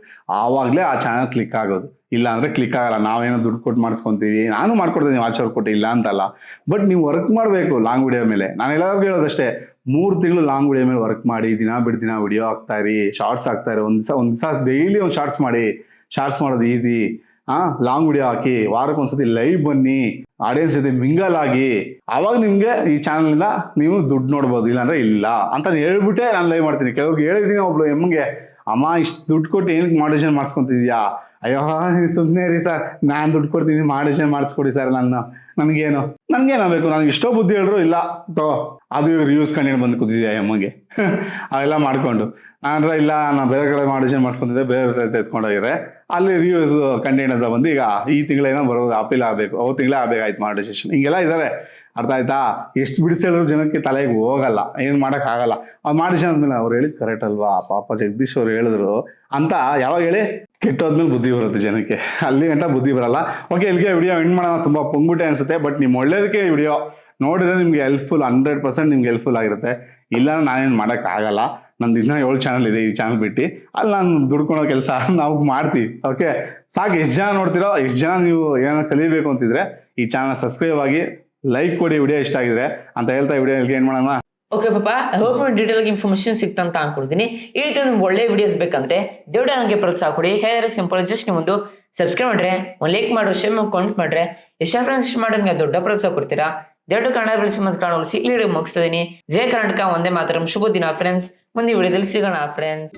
A: ಆವಾಗಲೇ ಆ ಚಾನಲ್ ಕ್ಲಿಕ್ ಆಗೋದು. ಇಲ್ಲ ಅಂದ್ರೆ ಕ್ಲಿಕ್ ಆಗಲ್ಲ. ನಾವೇನೋ ದುಡ್ಡು ಕೊಟ್ಟು ಮಾಡಿಸ್ಕೊಂತೀವಿ, ನಾನು ಮಾಡ್ಕೊಡ್ತೀನಿ ವಾಚ್ ಅವ್ರು ಕೊಟ್ಟು, ಇಲ್ಲ ಅಂತಲ್ಲ. ಬಟ್ ನೀವು ವರ್ಕ್ ಮಾಡಬೇಕು ಲಾಂಗ್ ವಿಡಿಯೋ ಮೇಲೆ. ನಾನು ಎಲ್ಲರಿಗೂ ಹೇಳೋದಷ್ಟೇ, 3 ತಿಂಗಳು ಲಾಂಗ್ ವಿಡಿಯೋ ಮೇಲೆ ವರ್ಕ್ ಮಾಡಿ, ದಿನ ಬಿಟ್ಟು ದಿನ ವಿಡಿಯೋ ಹಾಕ್ತಾ ಇರಿ, ಶಾರ್ಟ್ಸ್ ಹಾಕ್ತಾ ಇರಿ. ಒಂದು ದಿವಸ ಡೈಲಿ ಒಂದು ಶಾರ್ಟ್ಸ್ ಮಾಡಿ. ಶಾರ್ಟ್ಸ್ ಮಾಡೋದು ಈಸಿ. ಲಾಂಗ್ ವಿಡಿಯೋ ಹಾಕಿ, ವಾರಕ್ಕೊಂದ್ಸತಿ ಲೈವ್ ಬನ್ನಿ, ಆಡಿಯನ್ಸ್ ಜೊತೆ ಮಿಂಗಲ್ ಆಗಿ, ಆವಾಗ ನಿಮ್ಗೆ ಈ ಚಾನಲ್ನಿಂದ ನೀವು ದುಡ್ಡು ನೋಡ್ಬೋದು. ಇಲ್ಲಾಂದ್ರೆ ಇಲ್ಲ ಅಂತ ಹೇಳ್ಬಿಟ್ಟೆ ನಾನು ಲೈವ್ ಮಾಡ್ತೀನಿ. ಕೆಲವ್ರಿಗೆ ಹೇಳಿದ್ದೀನಿ, ಒಬ್ಳು ಎಮ್ಮಗೆ, ಅಮ್ಮ ಇಷ್ಟು ದುಡ್ಡು ಕೊಟ್ಟು ಏನಕ್ಕೆ ಮಾಡಿಷನ್ ಮಾಡಿಸ್ಕೊಂತಿದ್ಯಾ? ಅಯ್ಯೋ ಸುಮ್ಮನೆ ರೀ ಸರ್, ನಾನು ದುಡ್ಡು ಕೊಡ್ತೀನಿ, ಮಾಡಿಷನ್ ಮಾಡಿಸ್ಕೊಡಿ ಸರ್, ನನ್ಗೇನಾಗಬೇಕು? ನನಗೆ ಇಷ್ಟೋ ಬುದ್ಧಿ ಹೇಳಿದ್ರು ಇಲ್ಲ ಅದು ರಿವ್ಯೂಸ್ ಕಂಡು ಬಂದು ಕೂತಿದ್ಯಾ ಎಮ್ಮಗೆ ಅವೆಲ್ಲ ಮಾಡ್ಕೊಂಡು. ಅಂದ್ರೆ ಇಲ್ಲ, ನಾನು ಬೇರೆ ಕಡೆ ಮಾಡಿಷನ್ ಮಾಡಿಸ್ಕೊಂತಿದ್ದೆ, ಬೇರೆ ಎತ್ಕೊಂಡೋಗಿದ್ರೆ ಅಲ್ಲಿ ರಿವ್ಯೂಸ್ ಕಂಟೆಂಟ್ ಅಂತ ಬಂದು ಈಗ ಈ ತಿಂಗಳೇನೋ ಬರೋದು, ಅಪೀಲ್ ಆಗಬೇಕು, ತಿಂಗಳೇ ಆಗಬೇಕಾಯ್ತು ಮಾಡಿಷನ್, ಹಿಂಗೆಲ್ಲ ಇದ್ದಾರೆ. ಅರ್ಥ ಆಯ್ತಾ? ಎಷ್ಟು ಬಿಡಿಸಿ ಹೇಳಿದ್ರು ಜನಕ್ಕೆ ತಲೆಗೆ ಹೋಗಲ್ಲ, ಏನು ಮಾಡೋಕ್ಕಾಗಲ್ಲ. ಅವ್ರು ಮಾಡಿಷನ್ ಅಂದ್ಮೇಲೆ ಅವ್ರು ಹೇಳಿದ್ ಕರೆಕ್ಟ್ ಅಲ್ವಾ, ಪಾಪ ಜಗದೀಶ್ ಅವ್ರು ಹೇಳಿದ್ರು ಅಂತ ಯಾವಾಗ ಹೇಳಿ ಕೆಟ್ಟೋದ್ಮೇಲೆ ಬುದ್ಧಿ ಬರುತ್ತೆ ಜನಕ್ಕೆ, ಅಲ್ಲಿ ಗಂಟ ಬುದ್ಧಿ ಬರಲ್ಲ. ಓಕೆ, ಇಲ್ಲಿಗೆ ವಿಡಿಯೋ ಎಂಡ್ ಮಾಡೋಣ. ತುಂಬ ಪೊಂಗುಟೆ ಅನ್ಸುತ್ತೆ, ಬಟ್ ನಿಮ್ಮ ಒಳ್ಳೇದಕ್ಕೆ ವಿಡಿಯೋ ನೋಡಿದ್ರೆ ನಿಮ್ಗೆ ಹೆಲ್ಪ್ಫುಲ್, 100% ನಿಮ್ಗೆ ಹೆಲ್ಪ್ಫುಲ್ ಆಗಿರುತ್ತೆ. ಇಲ್ಲ ನಾನೇನು ಮಾಡೋಕ್ಕಾಗಲ್ಲ. ನಂದು ಇನ್ನೂ 7 ಚಾನಲ್ ಇದೆ, ಈ ಚಾನಲ್ ಬಿಟ್ಟು ಅಲ್ಲಿ ನಾನು ದುಡ್ಕೊಳೋ ಕೆಲಸ ನಾವು ಮಾಡ್ತೀವಿ. ಓಕೆ, ಸಾಕು. ಎಷ್ಟು ಜನ ನೋಡ್ತೀರೋ, ಎಷ್ಟು ಜನ ನೀವು ಏನೋ ಕಲಿಬೇಕು ಅಂತಿದ್ರೆ ಈ ಚಾನಲ್ ಸಬ್ಸ್ಕ್ರೈಬ್ ಆಗಿ, ಲೈಕ್ ಕೊಡಿ ವಿಡಿಯೋ ಇಷ್ಟ ಆಗಿದ್ರೆ ಅಂತ ಹೇಳ್ತಾ ವಿಡಿಯೋ ಏನು ಮಾಡೋಣ.
B: ಓಕೆ ಪಾಪ, ಹೋಪ್ ಡೀಟೇಲ್ ಇನ್ಫಾರ್ಮೇಶನ್ ಸಿಕ್ತಂತ ಅನ್ಕೊಳ್ತೀನಿ. ಈ ರೀತಿ ಒಂದು ಒಳ್ಳೆ ವಿಡಿಯೋಸ್ ಬೇಕಂದ್ರೆ ದೇವ್ಡ ನನಗೆ ಪ್ರೋತ್ಸಾಹ ಕೊಡಿ. ಹೇಳಿದ್ರೆ ಸಿಂಪಲ್, ಜಸ್ಟ್ ನೀವೊಂದು ಸಬ್ಸ್ಕ್ರೈಬ್ ಮಾಡ್ರೆ, ಒಂದು ಲೈಕ್ ಮಾಡ್ರೆ, ಶೇರ್ ಕಾಮೆಂಟ್ ಮಾಡ್ರೆ, ಎಷ್ಟು ಫ್ರೆಂಡ್ಸ್ ಮಾಡೋಂಗೆ ದೊಡ್ಡ ಪ್ರೋತ್ಸಾಹ ಕೊಡ್ತೀರಾ. ದೇವ್ಡ ಕನ್ನಡ ಬೆಳೆಸಿ ಮತ್ತು ಕಾಣ ಉಳಿಸಿ ಈ ವಿಡಿಯೋ ಮುಗಿಸ್ತಿದ್ದೀನಿ. ಜಯ ಕರ್ನಾಟಕ, ಒಂದೇ ಮಾತರಂ. ಶುಭ ದಿನ ಫ್ರೆಂಡ್ಸ್. ಮುಂದೆ ವಿಡಿಯೋದಲ್ಲಿ ಸಿಗೋಣ ಫ್ರೆಂಡ್ಸ್.